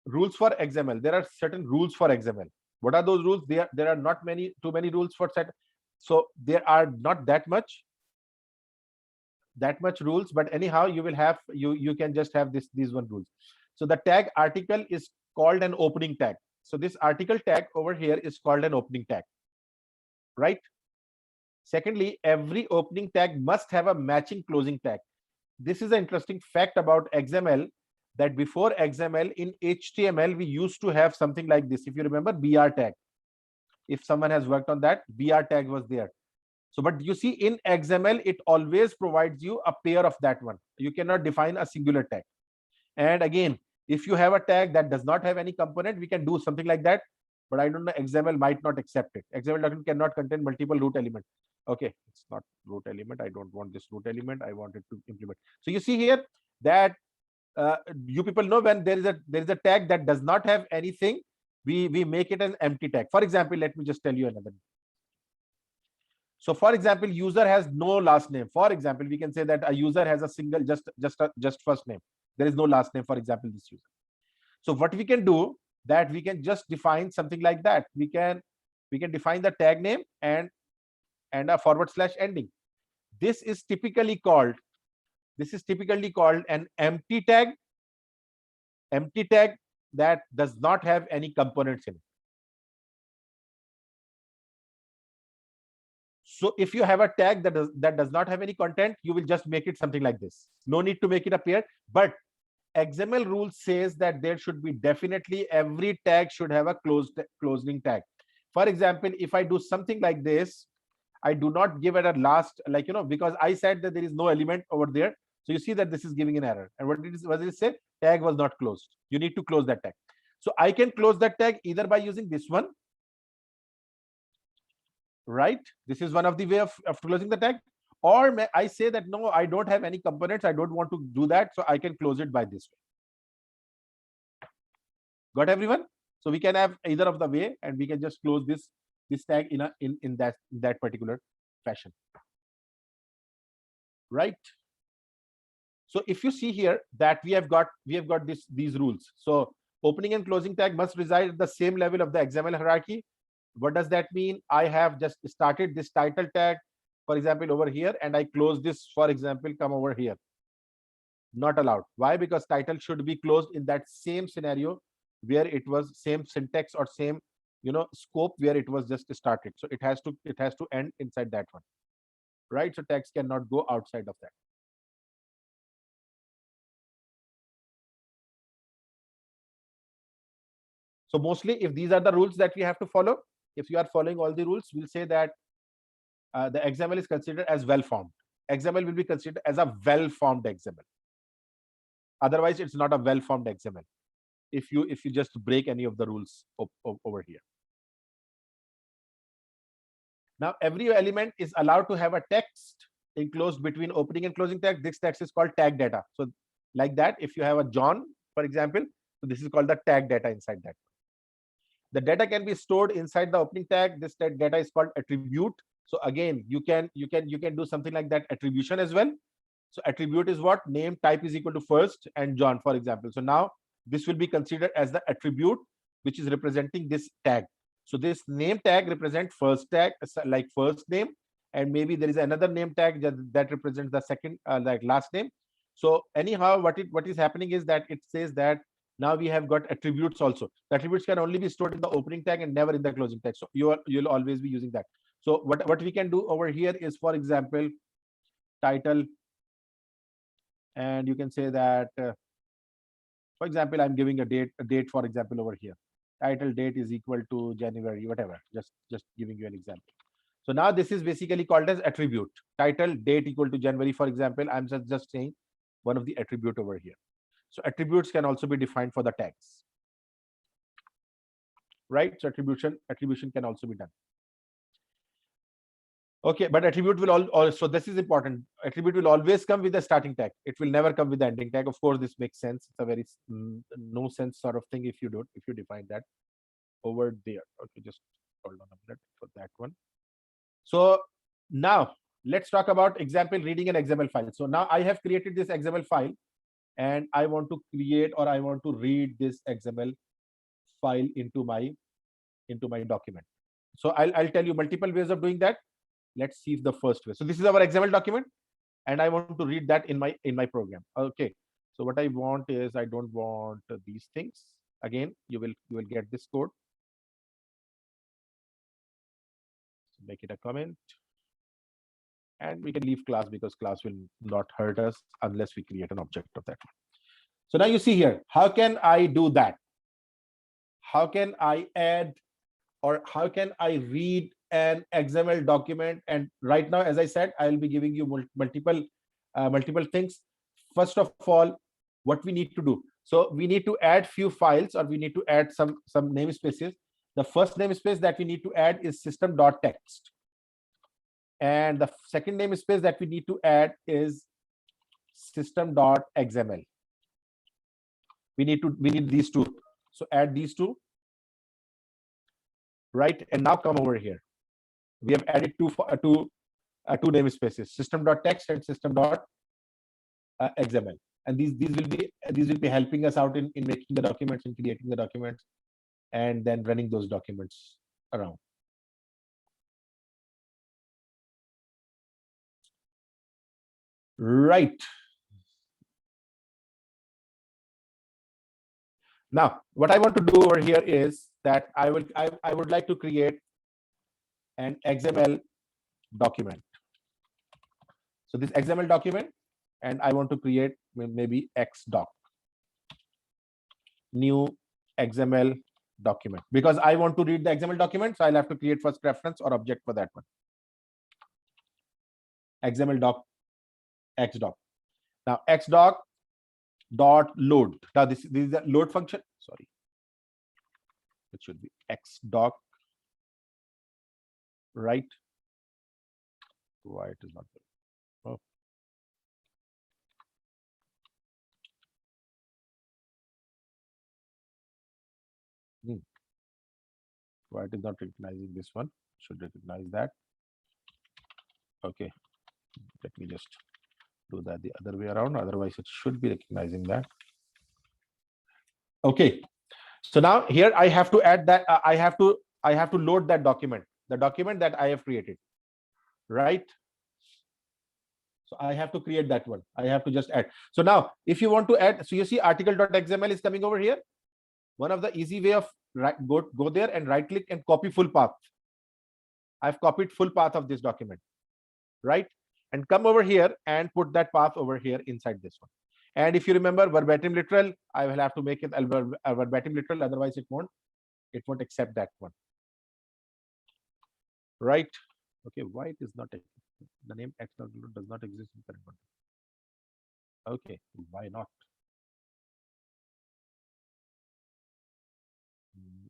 rules for XML, there are certain rules for XML. What are those rules? There are not too many rules for set. So there are not that much rules, but anyhow, you will have you can just have these one rules. So the tag article is called an opening tag. So this article tag over here is called an opening tag, right? Secondly, every opening tag must have a matching closing tag. this is an interesting fact about XML, that before XML in HTML, we used to have something like this. If you remember BR tag, if someone has worked on that, BR tag was there. So, but you see in XML, it always provides you a pair of that one. You cannot define a singular tag. And again, if you have a tag that does not have any component, we can do something like that. But I don't know, XML might not accept it. XML document cannot contain multiple root element. Okay, it's not root element. I don't want this root element. I want it to implement. So you see here that you people know when there is a tag that does not have anything, we make it an empty tag. For example, let me just tell you another. So for example, user has no last name. For example, we can say that a user has a single just first name. There is no last name, for example, this user. So what we can do, that we can just define something like that. We can define the tag name and a / ending. This is typically called an empty tag. Empty tag that does not have any components in it. So if you have a tag that does not have any content, you will just make it something like this. No need to make it appear. But XML rule says that there should be definitely every tag should have a closing tag. For example, if I do something like this, I do not give it a last, like, because I said that there is no element over there. So you see that this is giving an error. And what did it say? Tag was not closed. You need to close that tag. So I can close that tag either by using this one, right? This is one of the way of closing the tag. Or I say that no, I don't have any components. I don't want to do that. So I can close it by this way. Got everyone? So we can have either of the way, and we can just close this tag in that particular fashion, right? So if you see here that we have got these rules. So opening and closing tag must reside at the same level of the XML hierarchy. What does that mean? I have just started this title tag, for example, over here, and I close this, for example, come over here. Not allowed. Why? Because title should be closed in that same scenario where it was same syntax or same scope where it was just started. So it has to end inside that one, right? So tags cannot go outside of that. So mostly, if these are the rules that we have to follow, if you are following all the rules, we'll say that the XML is considered as well-formed. XML will be considered as a well-formed XML. Otherwise, it's not a well-formed XML. If you just break any of the rules over here. Now, every element is allowed to have a text enclosed between opening and closing tag. This text is called tag data. So like that, if you have a John, for example, so this is called the tag data inside that. The data can be stored inside the opening tag. This tag data is called attribute. So again, you can do something like that attribution as well. So attribute is what? Name type is equal to first and John, for example. So now this will be considered as the attribute which is representing this tag. So this name tag represents first tag, like first name, and maybe there is another name tag that represents the second, like last name. So anyhow, what is happening is that it says that now we have got attributes also. The attributes can only be stored in the opening tag and never in the closing tag. So you'll always be using that. So what we can do over here is, for example, title, and you can say that, for example, I'm giving a date, for example, over here. Title date is equal to January, whatever. Just giving you an example. So now this is basically called as attribute. Title date equal to January, for example. I'm just saying one of the attribute over here. So attributes can also be defined for the tags, right? So attribution can also be done. Okay, but attribute will also, this is important. Attribute will always come with the starting tag. It will never come with the ending tag. Of course, this makes sense. It's a very no sense sort of thing if you define that over there. Okay, just hold on a minute for that one. So now let's talk about example reading an XML file. So now I have created this XML file, and I want to create, or I want to read this XML file into my document. So I'll tell you multiple ways of doing that. Let's see if the first way. So this is our XML document, and I want to read that in my program. Okay. So what I want is, I don't want these things. Again, you will get this code. Make it a comment. And we can leave class because class will not hurt us unless we create an object of that one. So now you see here, how can I do that? How can I add, or how can I read an XML document? And right now, as I said, I will be giving you multiple things. First of all, what we need to do. So we need to add few files, or we need to add some namespaces. The first namespace that we need to add is system.txt. And the second namespace that we need to add is system.xml. We need these two. So add these two, right? And now come over here. We have added two namespaces, system.txt and system.xml. And these will be helping us out in making the documents and creating the documents and then running those documents around. Right. Now, what I want to do over here is that I would like to create an XML document. So this XML document, and I want to create maybe xdoc, new XML document, because I want to read the XML document. So I'll have to create first reference or object for that one. XML doc, xdoc. Now xdoc dot load. Now this is the load function. Sorry, it should be xdoc, right? Why it is not there? Oh. Why it is not recognizing this one? Should recognize that. Okay, let me just do that the other way around. Otherwise, it should be recognizing that. Okay, so now here I have to add that I have to load that document, the document that I have created, right? So I have to create that one. I have to just add. So now, if you want to add, so you see article.xml is coming over here. One of the easy way of go there and right click and copy full path. I've copied full path of this document, right? And come over here and put that path over here inside this one. And if you remember verbatim literal, I will have to make it a verbatim literal, otherwise it won't accept that one, right? Okay, why it is not the name x does not exist in current one. Okay, why not?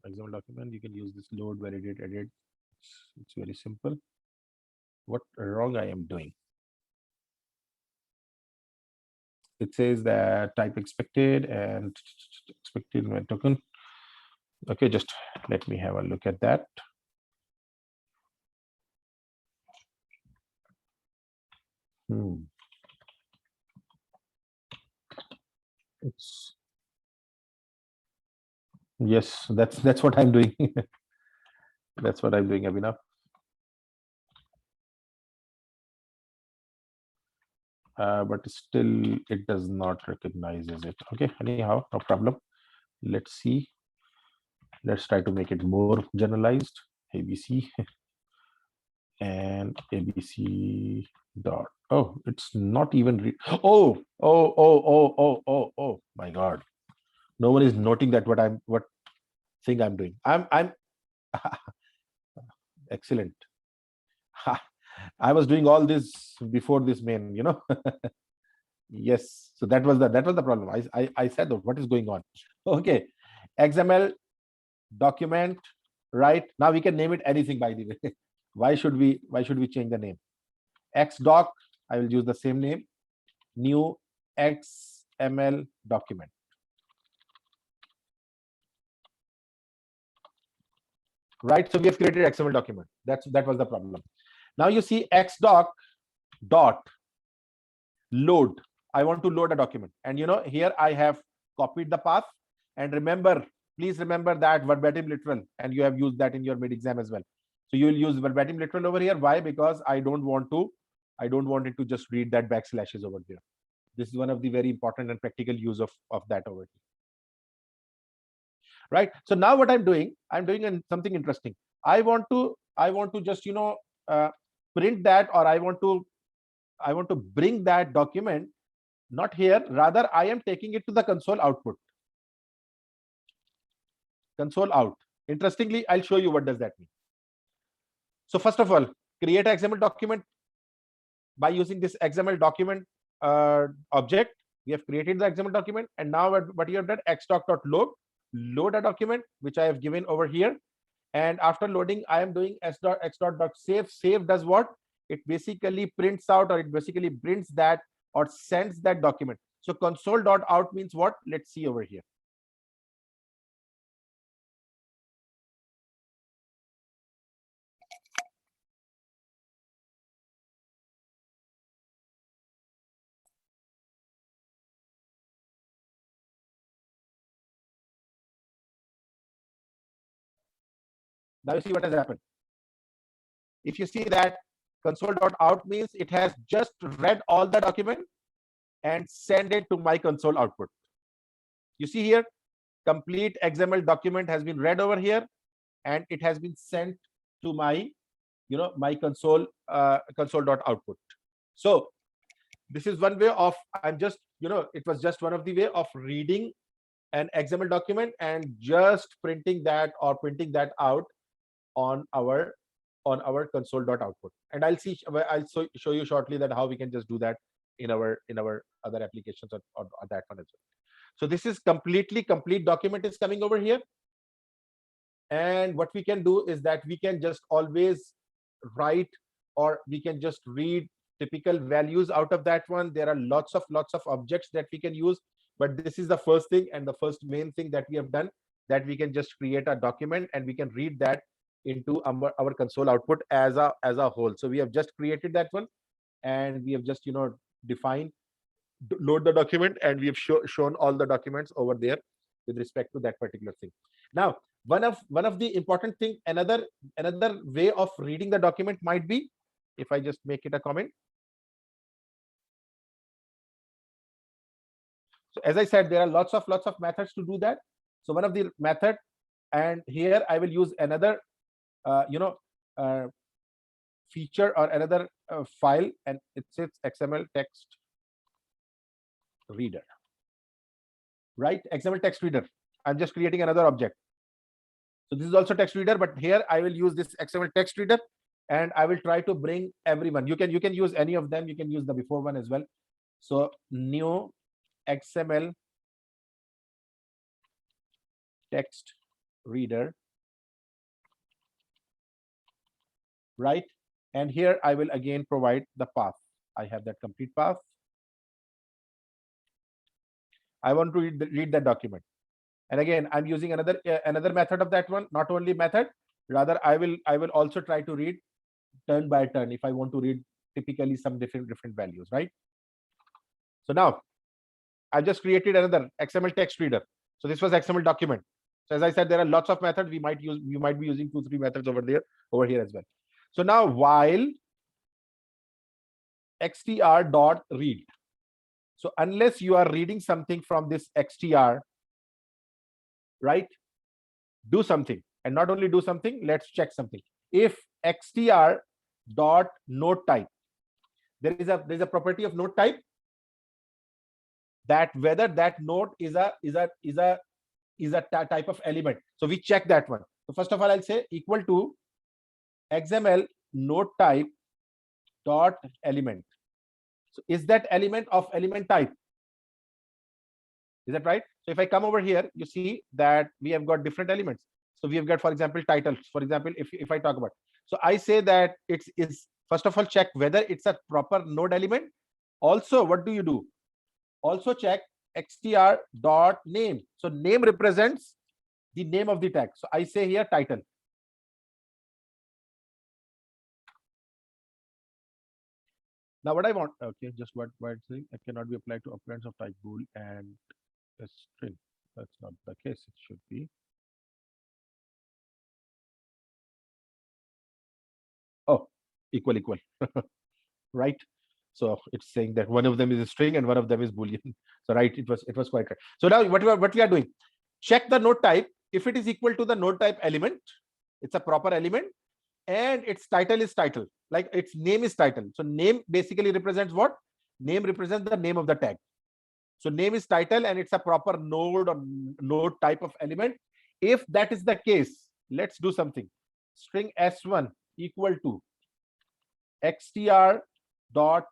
Example document, you can use this load, validate, edit. It's very simple. What wrong I am doing? It says that type expected and expected my token. Okay, just let me have a look at that. It's yes, that's what I'm doing. That's what I'm doing, Abhinav. But still it does not recognize it. Okay, anyhow, no problem. Let's see. Let's try to make it more generalized. ABC and ABC dot. Oh, it's not even oh my god. No one is noting that what thing I'm doing. I'm excellent. I was doing all this before this main, Yes, so that was the problem. I said, what is going on? Okay, XML document, right? Now we can name it anything, by the way. Why should we change the name? Xdoc, I will use the same name, new XML document. Right, so we have created XML document. That was the problem. Now you see xdoc dot load. I want to load a document, and here I have copied the path. And remember, please remember that verbatim literal, and you have used that in your mid exam as well. So you will use verbatim literal over here. Why? Because I don't want it to just read that backslashes over there. This is one of the very important and practical use of that over here. Right. So now what I'm doing something interesting. I want to just print that, or I want to I want to bring that document not here, rather I am taking it to the console output. Console out. Interestingly, I'll show you what does that mean. So first of all, create an XML document by using this XML document object. We have created the XML document, and now what you have done, xdoc.load, load a document which I have given over here. And after loading, I am doing x.save. Save does what? It basically prints out, or it basically prints that or sends that document. So console.out means what? Let's see over here. Now you see what has happened. If you see that console.out means it has just read all the document and send it to my console output. You see here, complete XML document has been read over here, and it has been sent to my, my console.output. So this is one way of, I'm just, it was just one of the way of reading an XML document and just printing that or printing that out on our console.output. And I'll show you shortly that how we can just do that in our other applications or that one as well. So this is complete document is coming over here. And what we can do is that we can just always write, or we can just read typical values out of that one. There are lots of objects that we can use, but this is the first thing and the first main thing that we have done, that we can just create a document and we can read that into our console output as a whole. So we have just created that one, and we have just defined load the document, and we have shown all the documents over there with respect to that particular thing. Now one of the important thing, another way of reading the document might be, if I just make it a comment. So as I said, there are lots of methods to do that. So one of the method, and here I will use another feature or another file, and it says XML text reader, right? XML text reader. I'm just creating another object. So this is also text reader, but here I will use this XML text reader, and I will try to bring everyone. You can use any of them. You can use the before one as well. So new XML text reader, right? And here I will again provide the path. I have that complete path. I want to read that document, and again I'm using another method of that one. Not only method, rather I will also try to read turn by turn if I want to read typically some different values, right? So now I just created another XML text reader. So this was XML document. So as I said, there are lots of methods. We might be using 2-3 methods over here as well. So now while xtr.read, so unless you are reading something from this xtr, right, do something. And not only do something, let's check something. If xtr dot node type, there's a property of node type, that whether that node is a type of element. So we check that one. So first of all, I'll say equal to XML node type dot element. So is that element of element type? Is that right? So if I come over here, you see that we have got different elements. So we have got, for example, titles. For example, if I talk about, so I say that it's first of all check whether it's a proper node element. Also, what do you do? Also check xtr dot name. So name represents the name of the tag. So I say here title. Now what I want, okay, just what it's saying, it cannot be applied to operands of type bool and a string. That's not the case. It should be. Oh, equal, right? So it's saying that one of them is a string and one of them is boolean. So right, it was quite right. So now what we are doing, check the node type. If it is equal to the node type element, it's a proper element. and its title is title, like its name is title. So name basically represents what? Name represents the name of the tag. So name is title and it's a proper node or node type of element. If that is the case, let's do something. String s1 equal to xtr dot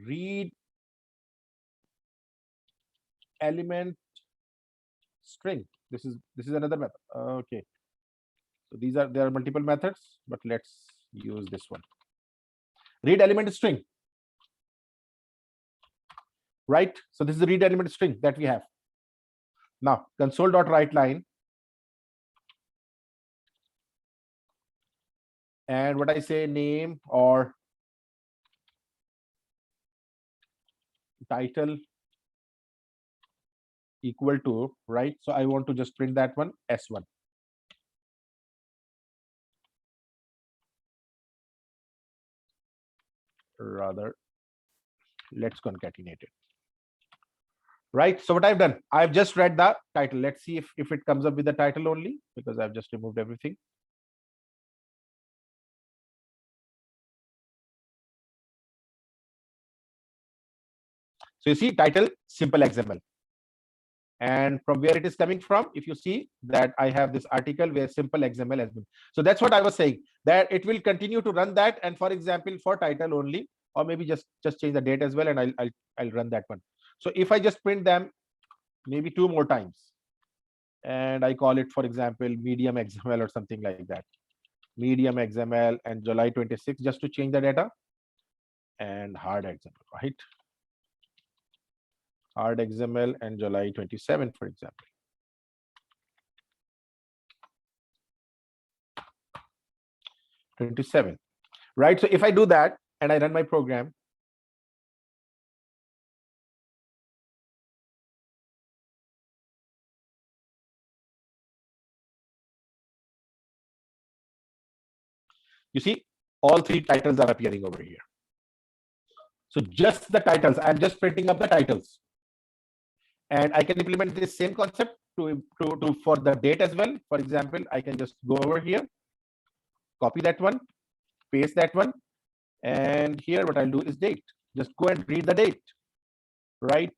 read element string. This is another method. Okay, so there are multiple methods, but let's use this one. Read element string, right? So this is the read element string that we have. Now console.write line, and what I say, name or title equal to, right? So I want to just print that one s1. Rather, let's concatenate it. Right, so what I've done, I've just read the title. Let's see if it comes up with the title only, because I've just removed everything. So you see title simple XML, and from where it is coming from, if you see that I have this article where simple XML has been. So that's what I was saying, that it will continue to run that, and for example for title only, or maybe just change the date as well, and I'll run that one. So if I just print them maybe 2 more times, and I call it, for example, medium XML or something like that, medium XML and July 26, just to change the data, and hard XML, right? Hard XML and July 27, for example. '27, right? So if I do that and I run my program, you see all 3 titles are appearing over here. So just the titles, I'm just printing up the titles, and I can implement this same concept to for the date as well. For example, I can just go over here, copy that one, paste that one, and here what I'll do is date. Just go and read the date, right?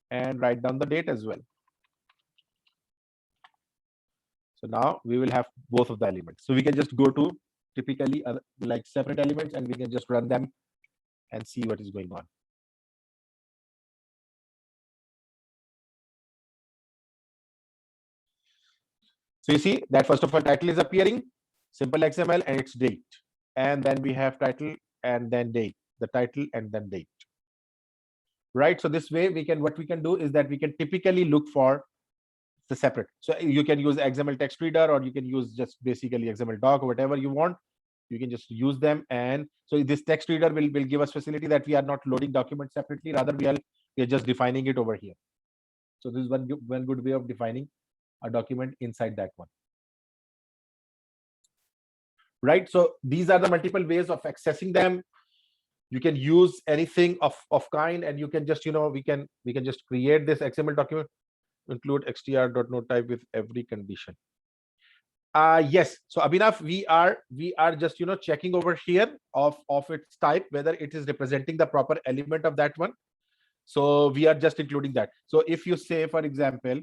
And write down the date as well. So now we will have both of the elements. So we can just go to typically like separate elements, and we can just run them and see what is going on. So you see that first of all, title is appearing, simple XML, and its date. And then we have title and then date, the title and then date. Right. So this way what we can do is that we can typically look for the separate. So you can use XML text reader, or you can use just basically XML doc, or whatever you want. You can just use them. And so this text reader will give us facility that we are not loading documents separately, rather we are just defining it over here. So this is one good way of defining a document inside that one. Right. So these are the multiple ways of accessing them. You can use anything of kind, and you can just, we can just create this XML document, include xtr.node type with every condition. Yes. So Abhinav, we are just checking over here of its type, whether it is representing the proper element of that one. So we are just including that. So if you say, for example,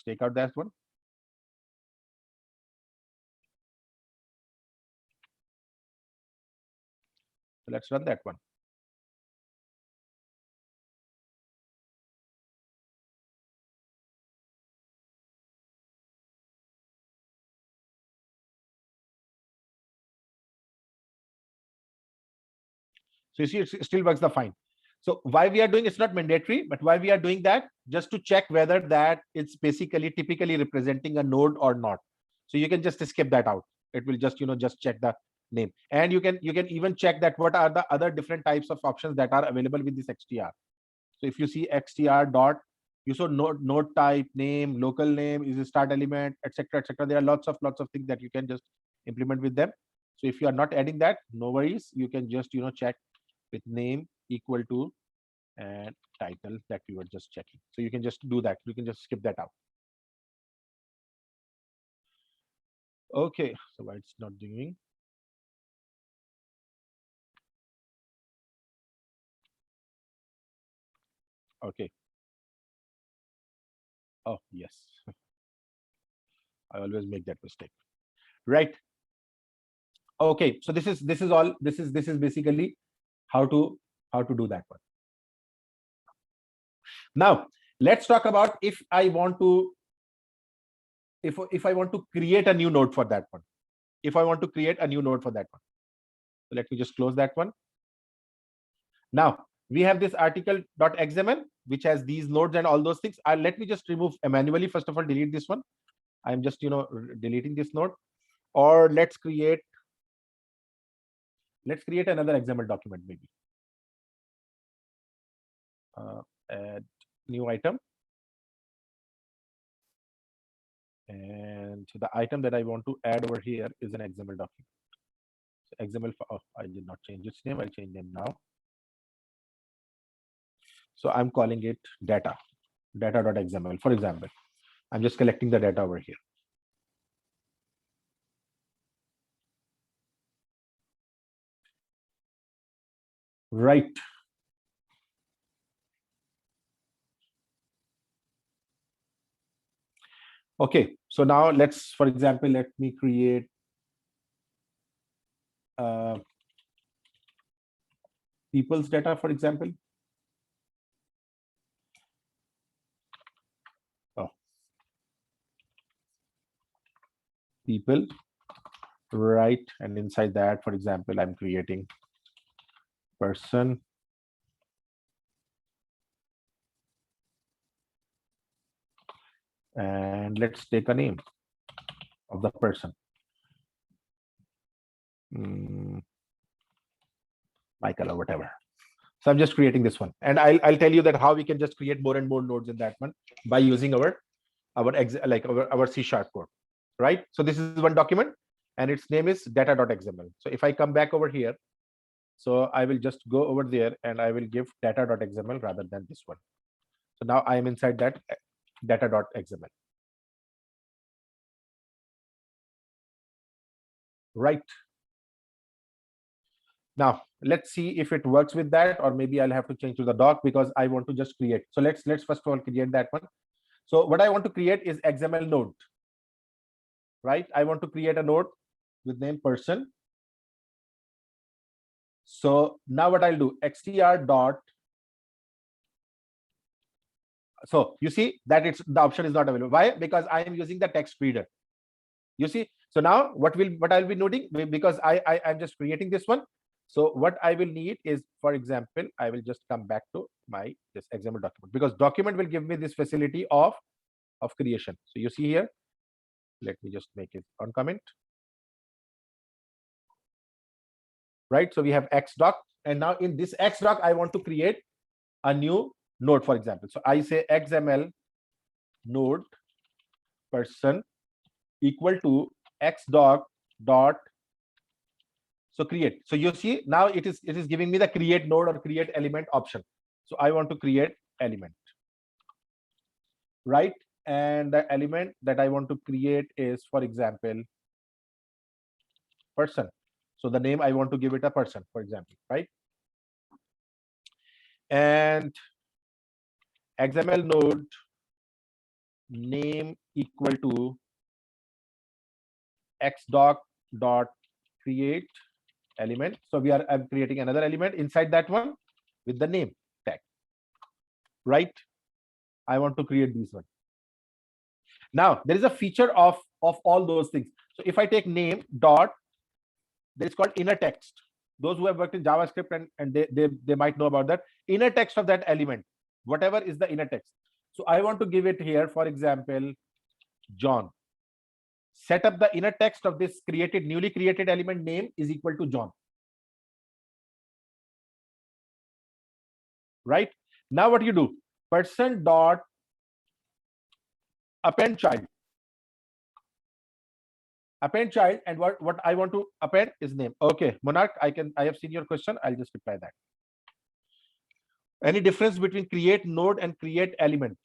take out that one. So let's run that one. So you see, it still works the fine. So why we are doing, it's not mandatory, but why we are doing that, just to check whether that it's basically typically representing a node or not. So you can just skip that out. It will just, just check the name. And you can even check that what are the other different types of options that are available with this XTR. So if you see XTR dot, you saw node type, name, local name, is a start element, etc., etc. There are lots of things that you can just implement with them. So if you are not adding that, no worries. You can just, check with name equal to and title that we were just checking. So you can just do that. You can just skip that out. Okay, so why it's not doing? Okay. Oh, yes. I always make that mistake. Right. Okay, so this is all this is basically how to do that one. Now let's talk about if I want to if I want to create a new node for that one. If I want to create a new node for that one. So let me just close that one. Now we have this article.xml which has these nodes and all those things. Let me just remove manually. First of all, delete this one. I'm just deleting this node. Or let's create another XML document maybe. Add new item. And the item that I want to add over here is an XML document. So XML, oh, I did not change its name. I'll change name now. So I'm calling it data.xml. For example, I'm just collecting the data over here. Right. Okay, so now let's, for example, let me create people's data, for example. Oh, people, right? And inside that, for example, I'm creating person. And let's take a name of the person. Michael or whatever. So I'm just creating this one, and I'll tell you that how we can just create more and more nodes in that one by using our C# code, right? So this is one document, and its name is data.xml. So if I come back over here, so I will just go over there and I will give data.xml rather than this one. So now I am inside that data.xml. Right. Now let's see if it works with that, or maybe I'll have to change to the doc because I want to just create. So let's first of all create that one. So what I want to create is XML node, right? I want to create a node with name person. So now what I'll do, xtr dot. So you see that it's the option is not available. Why? Because I am using the text reader. You see. So now what I'll be noting, because I'm just creating this one. So what I will need is, for example, I will just come back to this XML document, because document will give me this facility of creation. So you see here, let me just make it on comment. Right, so we have xdoc, and now in this xdoc I want to create a new node, for example. So I say xml node person equal to xdoc dot, so create. So you see now it is giving me the create node or create element option. So I want to create element, right? And the element that I want to create is, for example, person. So the name I want to give it a person, for example, right? And XML node name equal to xdoc dot create element. So I'm creating another element inside that one with the name tag, right? I want to create this one. Now there is a feature of all those things. So if I take name dot, there is called inner text. Those who have worked in JavaScript and they might know about that inner text of that element, whatever is the inner text. So I want to give it here, for example, John. Set up the inner text of this newly created element name is equal to John. Right? Now what you do, person dot append child. Append child, and what I want to append is name. Okay, Monarch, I have seen your question. I'll just reply that. Any difference between create node and create element?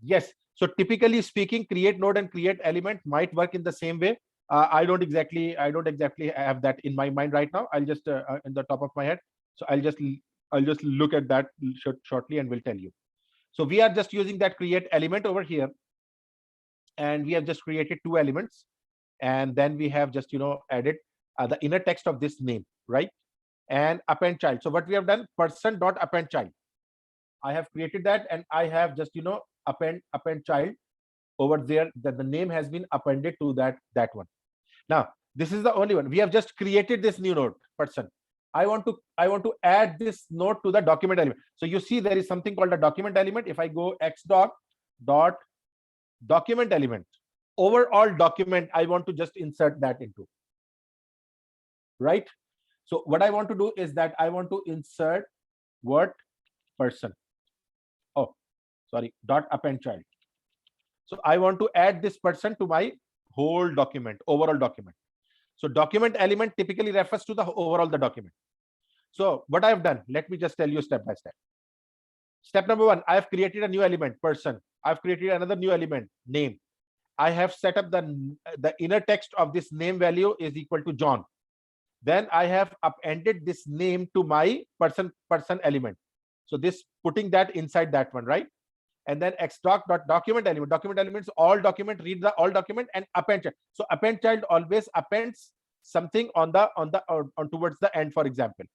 Yes. So typically speaking, create node and create element might work in the same way. I don't exactly have that in my mind right now. I'll just in the top of my head. So I'll just look at that shortly and will tell you. So we are just using that create element over here, and we have just created two elements, and then we have just added the inner text of this name, right? And append child. So what we have done, person dot append child. I have created that, and I have just append child over there, that the name has been appended to that one. Now this is the only one. We have just created this new node, person. I want to add this node to the document element. So you see there is something called a document element. If I go xdoc dot document element, overall document, I want to just insert that into, right? So what I want to do is that I want to insert what, person. Oh, sorry, dot append child. So I want to add this person to my whole document, overall document. So document element typically refers to the overall the document. So what I have done, let me just tell you step by step. Step number one, I have created a new element, person. I've created another new element, name. I have set up the inner text of this name value is equal to John. Then I have appended this name to my person element. So this putting that inside that one, right? And then xdoc.document element. Document elements, all document, read the all document and append child. So append child always appends something on towards the end, for example.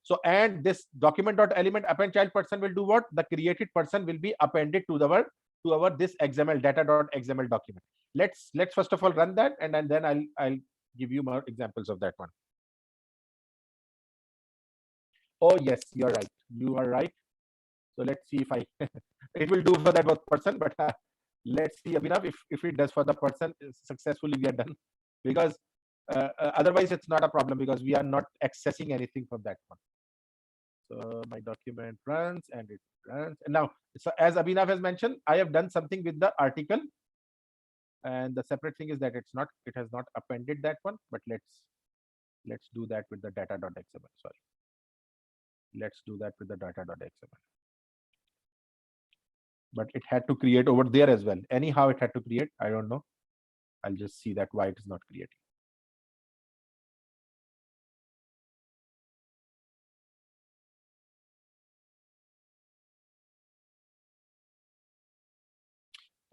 So and this document.element append child person will do what? The created person will be appended to our this XML data.xml document. Let's first of all run that, and then I'll give you more examples of that one. Oh yes, you're right. You are right. So let's see if I it will do for that person, but let's see, Abhinav, if it does for the person successfully, we are done, because otherwise it's not a problem, because we are not accessing anything from that one. So my document runs and it runs, and now, so as Abhinav has mentioned, I have done something with the article, and the separate thing is that it has not appended that one, but let's do that with the data.xml. Sorry, let's do that with the data.xml. But it had to create over there as well. Anyhow, it had to create. I don't know. I'll just see that why it is not creating.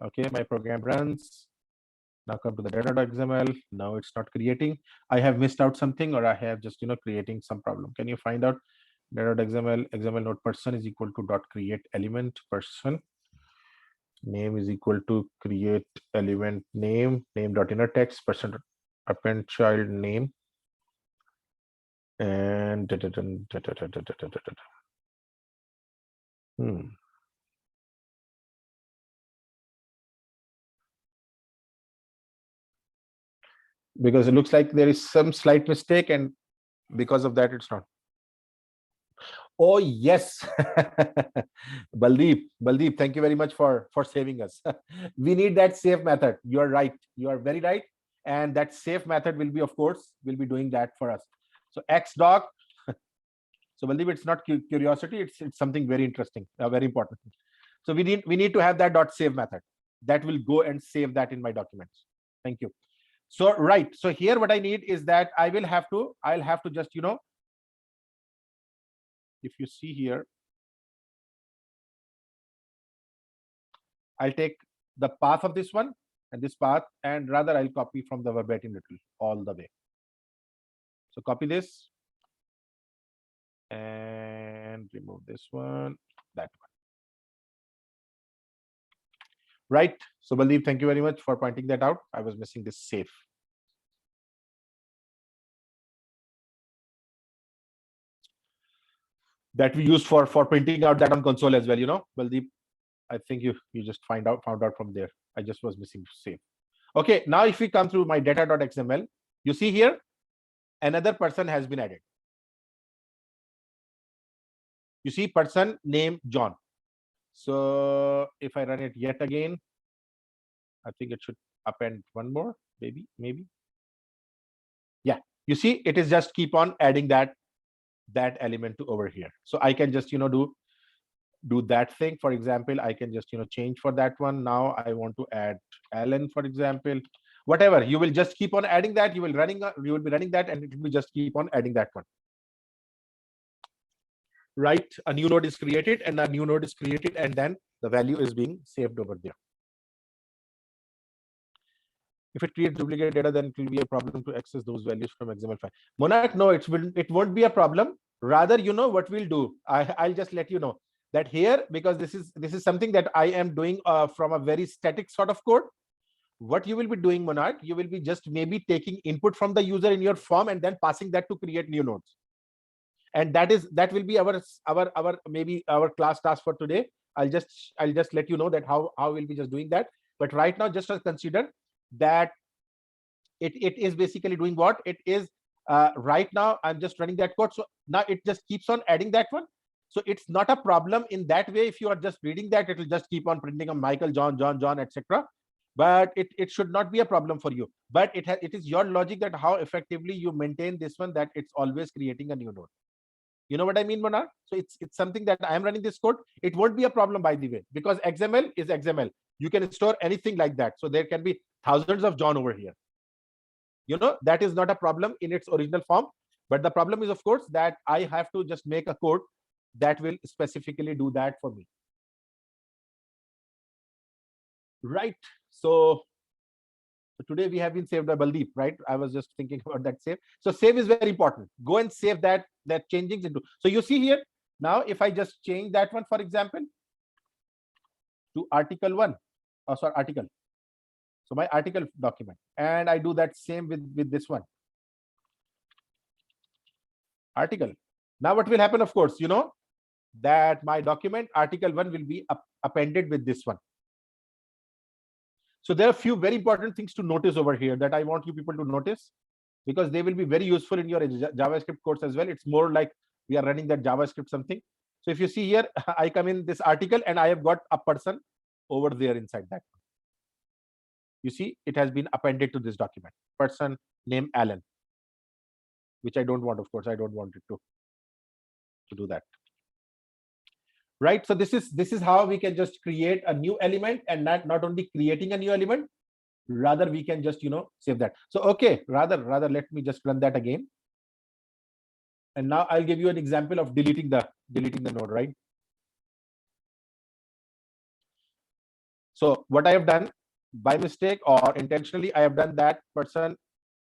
Okay, my program runs. Now come to the data.xml. Now it's not creating. I have missed out something, or I have just creating some problem. Can you find out data.xml XML node person is equal to dot create element person. Name is equal to create element name dot inner text person append child name, and because it looks like there is some slight mistake, and because of that it's not. Oh yes. Baldeep, thank you very much for saving us. We need that save method. You are right, you are very right, and that save method will be, of course, will be doing that for us. So xdoc. So Baldeep, it's not curiosity, it's something very interesting, very important. So we need to have that dot save method that will go and save that in my documents. Thank you. So right, so here what I need is that I'll have to just if you see here, I'll take the path of this one and this path, and rather I'll copy from the verbatim little all the way. So copy this and remove this one, that one. Right. So Baldeep, thank you very much for pointing that out. I was missing this save. That we use for printing out that on console as well, Baldeep. I think you just found out from there. I just was missing save. Okay, now if we come through my data.xml, you see here another person has been added. You see person name John. So if I run it yet again, I think it should append one more, maybe. Yeah, you see it is just keep on adding that element to over here. So I can just do do that thing. For example, I can just change for that one. Now I want to add Alan, for example. Whatever, you will just keep on adding that. You will be running that, and it will just keep on adding that one. Right, a new node is created, and a new node is created, and then the value is being saved over there. If it creates duplicate data, then it will be a problem to access those values from XML file. Monarch, no, it won't be a problem. Rather, what we'll do, I'll just let you know that here, because this is something that I am doing from a very static sort of code. What you will be doing, Monarch, you will be just maybe taking input from the user in your form and then passing that to create new nodes. And that will be our maybe our class task for today. I'll just let you know that how we'll be just doing that. But right now, just consider that it is basically doing what it is. Right now I'm just running that code, so now it just keeps on adding that one. So it's not a problem in that way. If you are just reading that, it will just keep on printing a Michael, John, etc. But it should not be a problem for you. But it is your logic that how effectively you maintain this one, that it's always creating a new node. You know what I mean, Monarch? So it's something that I am running this code. It won't be a problem, by the way, because XML is XML. You can store anything like that. So there can be thousands of John over here. That is not a problem in its original form. But the problem is, of course, that I have to just make a code that will specifically do that for me. Right. So today we have been saved by Baldeep, right? I was just thinking about that save. So save is very important. Go and save that changing into. So you see here now, if I just change that one, for example, to article 1, sorry, article. So my article document, and I do that same with this one, article. Now what will happen? Of course, that my document article 1 will be appended with this one. So there are a few very important things to notice over here that I want you people to notice, because they will be very useful in your JavaScript course as well. It's more like we are running that JavaScript something. So if you see here, I come in this article and I have got a person over there inside that. You see, it has been appended to this document, person named Alan, which I don't want, of course. I don't want it to do that. Right. So this is how we can just create a new element, and not only creating a new element, rather we can just save that. So okay, rather let me just run that again. And now I'll give you an example of deleting the node, right? So what I have done by mistake or intentionally, I have done that person,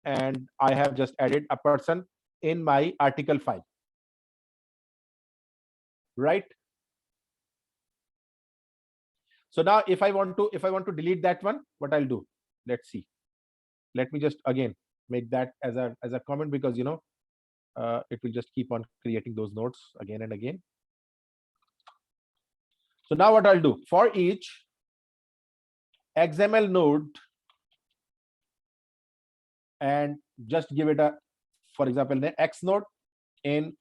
and I have just added a person in my article file. Right. So now if I want to delete that one, what I'll do, let's see. Let me just again make that as a comment, because it will just keep on creating those nodes again and again. So now what I'll do, for each XML node, and just give it a, for example, the X node in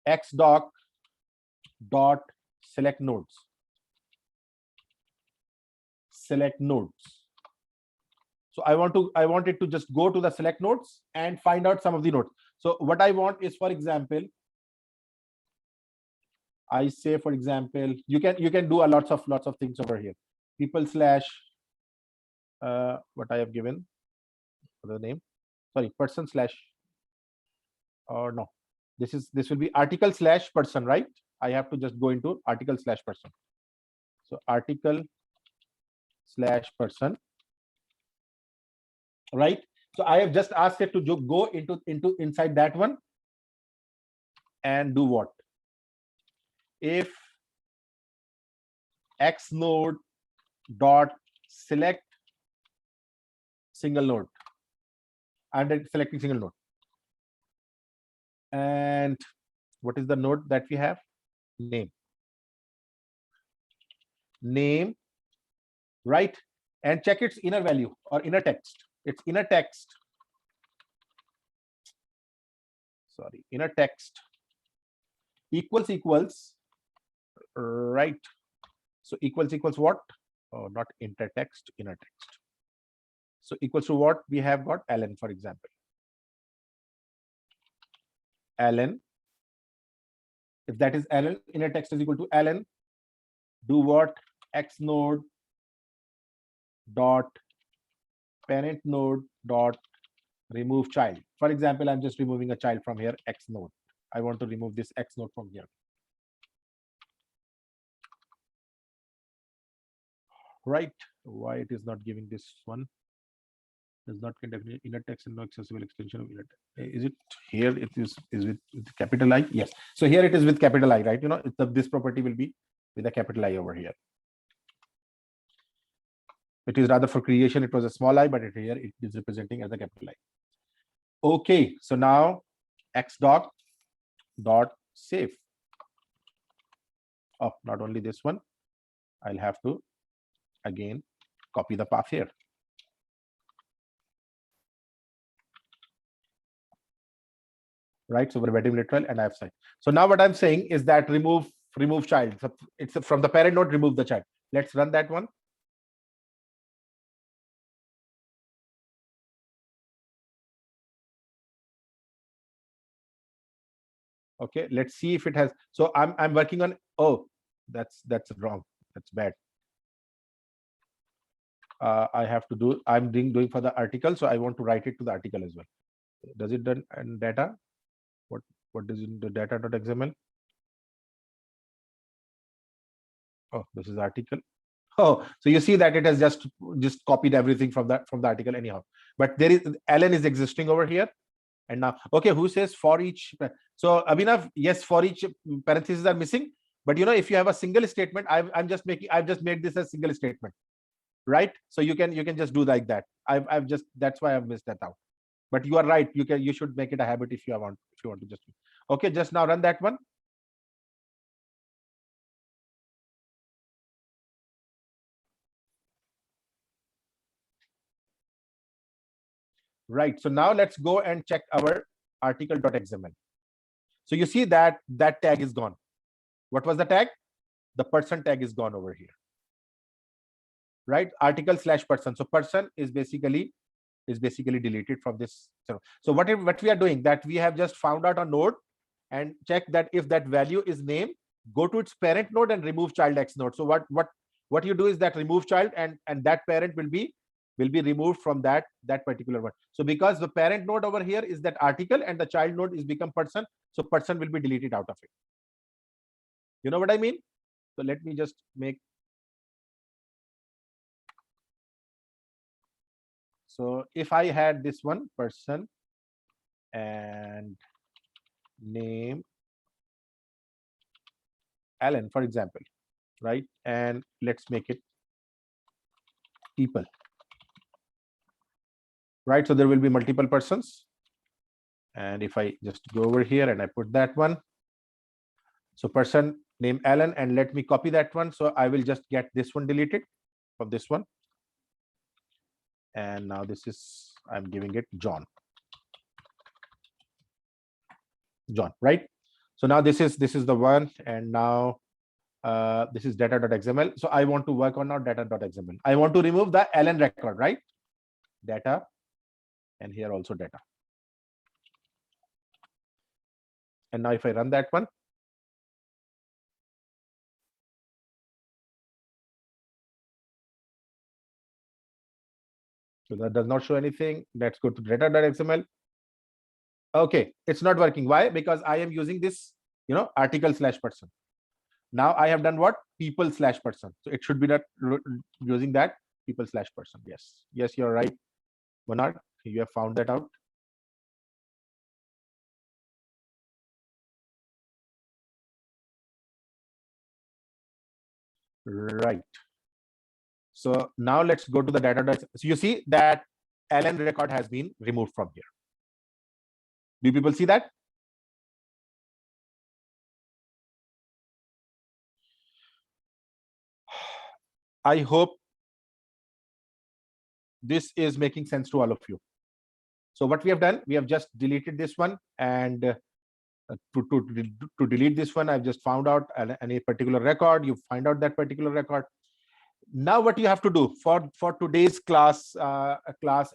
xdoc dot select nodes. Select nodes. So I want it to just go to the select nodes and find out some of the nodes. So what I want is, for example, I say, for example, you can do a lots of things over here. People slash what I have given for the name, sorry, person slash, or no, this will be article slash person, right? I have to just go into article slash person. So article slash person, right? So I have just asked it to go into inside that one and do what? If X node dot select single node, and then selecting single node. And what is the node that we have? Name, right? And check its inner value or inner text. Its inner text, sorry, inner text equals, right? So equals what? Oh, not inner text, inner text. So equals to what? We have got Alan, for example. Alan if that is Alan, inner text is equal to Alan, do what? X node dot parent node dot remove child. For example, I'm just removing a child from here, X node. I want to remove this X node from here. Right? Why it is not giving this one? Does not contain inner text and no accessible extension of inner text. Is it here? It is with capital I? Yes. So here it is with capital I, right? You know, this property will be with a capital I over here. It is rather for creation, it was a small I, but here it is representing as a capital I. Okay, so now xdoc dot save. Oh, not only this one, I'll have to again copy the path here. Right, so verbatim literal and I have signed. So now what I'm saying is that remove child. So it's from the parent node, remove the child. Let's run that one. Okay, let's see if it has. So I'm working on. Oh, that's wrong. That's bad. I have to do. I'm doing for the article, so I want to write it to the article as well. Does it done and data? What does it the data.xml? Oh, this is article. Oh, so you see that it has just copied everything from the article anyhow. But there is Alan is existing over here. And now, okay, who says for each? So Abhinav, yes, for each parentheses are missing. But you know, if you have a single statement, I've just made this a single statement, right? So you can just do like that. I've just, that's why I've missed that out. But you are right. You should make it a habit if you want to just. Okay, just now run that one. Right. So now let's go and check our article.xml. So you see that tag is gone. What was the tag? The person tag is gone over here. Right? Article/person. So person is basically deleted from this. So what we are doing, that we have just found out a node and check that if that value is name, go to its parent node and remove child X node. So what you do is that remove child and that parent will be removed from that particular one. So because the parent node over here is that article and the child node is become person, so person will be deleted out of it. You know what I mean? So let me just make. So if I had this one person and name Alan, for example, right? And let's make it people. Right, so there will be multiple persons. And if I just go over here and I put that one, so person name Alan, and let me copy that one. So I will just get this one deleted from this one. And now this is, I'm giving it John, right? So now this is the one, and now this is data.xml. So I want to work on our data.xml. I want to remove the Alan record, right? Data, and here also data. And now if I run that one, so that does not show anything. Let's go to data.xml. Okay, it's not working. Why? Because I am using this, you know, article/person. Now I have done what? People/person. So it should be that using that people/person. Yes, you're right, Bernard. You have found that out. Right. So now let's go to the data. So you see that Alan record has been removed from here. Do people see that? I hope this is making sense to all of you. So what we have done, we have just deleted this one, and to delete this one, I've just found out any particular record. You find out that particular record. Now what you have to do for today's class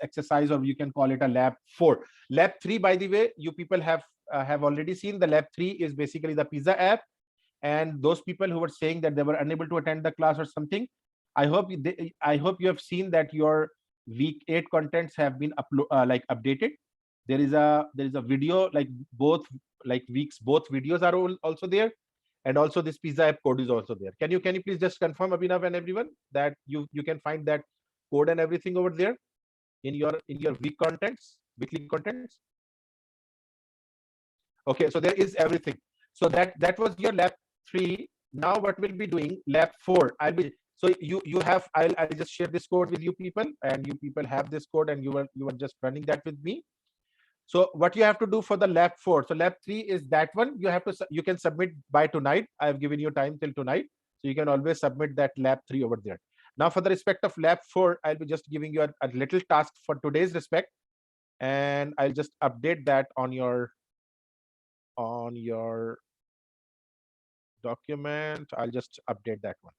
exercise, or you can call it a lab 4. Lab 3, by the way, you people have have already seen, the lab 3 is basically the Pizza app. And those people who were saying that they were unable to attend the class or something, I hope you have seen that your week 8 contents have been updated. There is a video, like both weeks, both videos are also there, and also this Pizza app code is also there. Can you please just confirm, Abhinav and everyone, that you can find that code and everything over there in your weekly contents? Okay, so there is everything. So that was your lab 3. Now what we'll be doing, lab 4, so you have, I'll just share this code with you people, and you people have this code, and you were just running that with me. So what you have to do for the lab 4, so lab 3 is that one. You can submit by tonight. I have given you time till tonight, so you can always submit that lab 3 over there. Now for the respect of lab 4, I'll be just giving you a little task for today's respect, and I'll just update that on your document. I'll just update that one.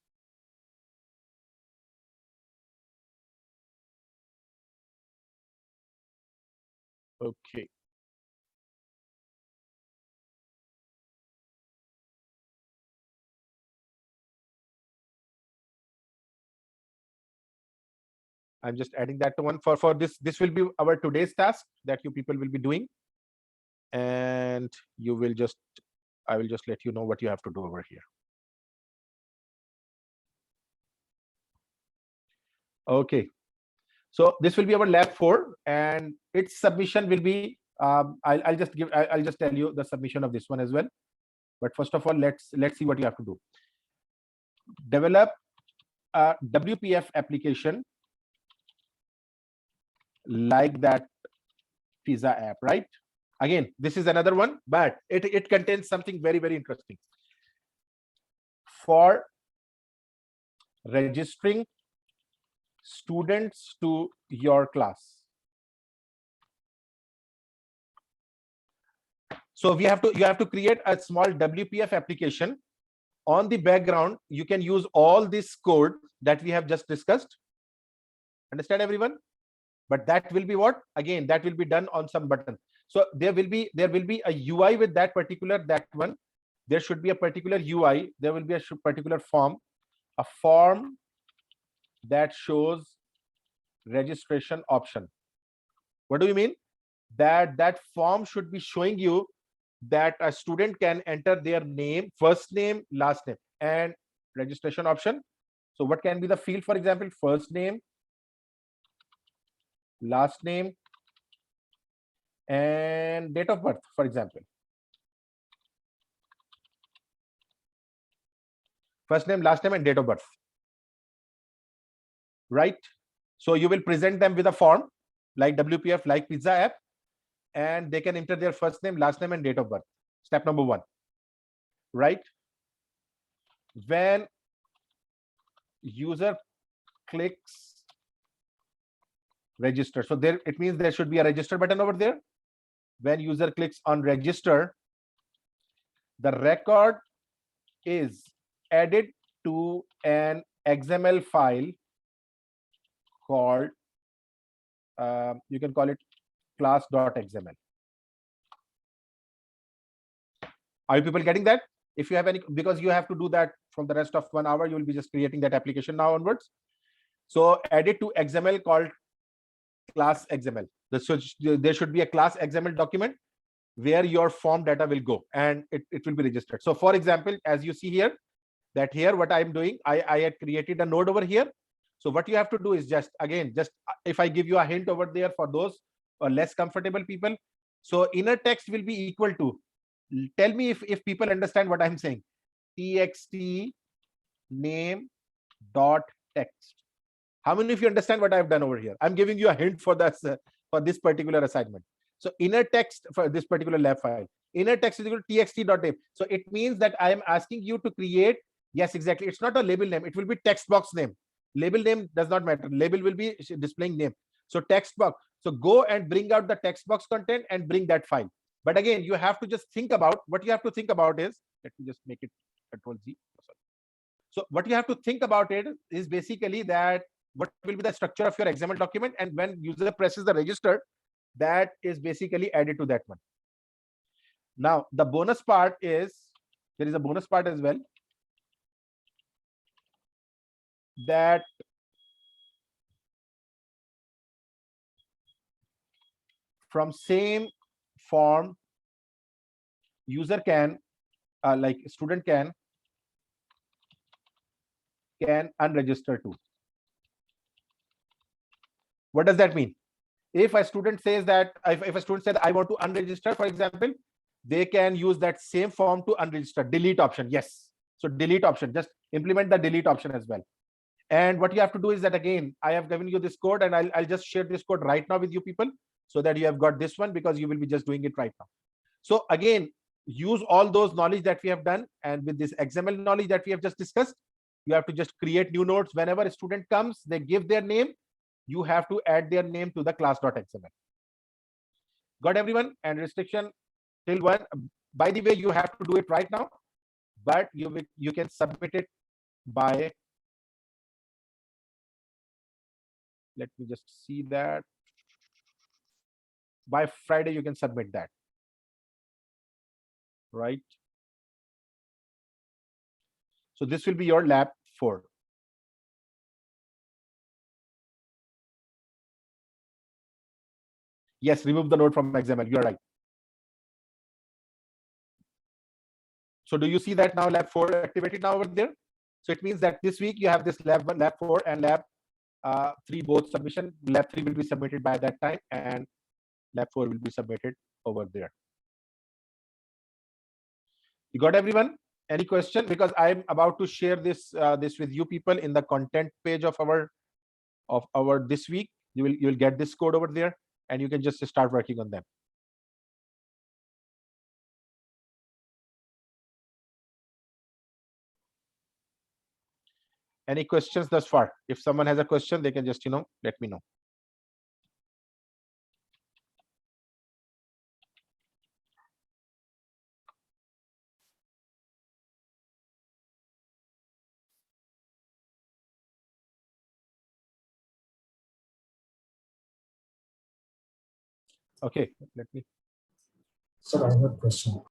Okay. I'm just adding that to one for this. This will be our today's task that you people will be doing, and I will just let you know what you have to do over here. Okay, so this will be our lab 4, and its submission will be I'll just tell you the submission of this one as well. But first of all, let's see what you have to do. Develop a WPF application like that Pizza app, right? Again, this is another one, but it contains something very, very interesting. For registering students to your class. So you have to create a small WPF application. On the background, you can use all this code that we have just discussed. Understand, everyone? But that will be what? Again, that will be done on some button. So there will be a UI with that one. There should be a particular UI. There will be a particular form, a form that shows registration option. What do you mean? That form should be showing you that a student can enter their name, first name, last name, and registration option. So what can be the field? For example, first name, last name, and date of birth, for example. First name, last name, and date of birth. Right? So you will present them with a form like WPF, like Pizza app, and they can enter their first name, last name, and date of birth. Step number 1. Right? When user clicks register, so there it means there should be a register button over there. When user clicks on register, the record is added to an XML file called you can call it class.xml. Are you people getting that? If you have any, because you have to do that from the rest of 1 hour, you will be just creating that application now onwards. So add it to XML called class XML. So there should be a class XML document where your form data will go, and it will be registered. So for example, as you see here, that here what I'm doing, I had created a node over here. So what you have to do is just if I give you a hint over there for those less comfortable people, so inner text will be equal to, tell me if people understand what I'm saying, txt name dot text. How many of you understand what I've done over here? I'm giving you a hint for this particular assignment. So inner text for this particular lab file, inner text is equal to txt.name. So it means that I am asking you to create, yes, exactly. It's not a label name. It will be text box name. Label name does not matter. Label will be displaying name. So text box. So go and bring out the text box content and bring that file. But again, you have to just think about, what you have to think about is, let me just make it Control Z. So what you have to think about it is basically that what will be the structure of your XML document, and when user presses the register, that is basically added to that one. Now, the bonus part is, there is a bonus part as well, that from same form, user can, like student can unregister too. What does that mean? If a student says that, if a student said, I want to unregister, for example, they can use that same form to unregister. Delete option, yes. So delete option, just implement the delete option as well. And what you have to do is that, again, I have given you this code, and I'll just share this code right now with you people, so that you have got this one, because you will be just doing it right now. So again, use all those knowledge that we have done, and with this XML knowledge that we have just discussed, you have to just create new nodes. Whenever a student comes, they give their name, you have to add their name to the class.xml. Got everyone? And restriction till 1. By the way, you have to do it right now, but you can submit it by, let me just see that, by Friday you can submit that, right? So this will be your lab 4. Yes, remove the node from XML. You're right. So do you see that now lab 4 activated now over there? So it means that this week you have this lab 1, lab 4, and lab 3 both submission. Lab 3 will be submitted by that time, and lab 4 will be submitted over there. You got everyone? Any question? Because I'm about to share this this with you people in the content page of our this week. You'll get this code over there, and you can just start working on them. Any questions thus far? If someone has a question, they can just let me know. Okay, let me. Sir, I have a question.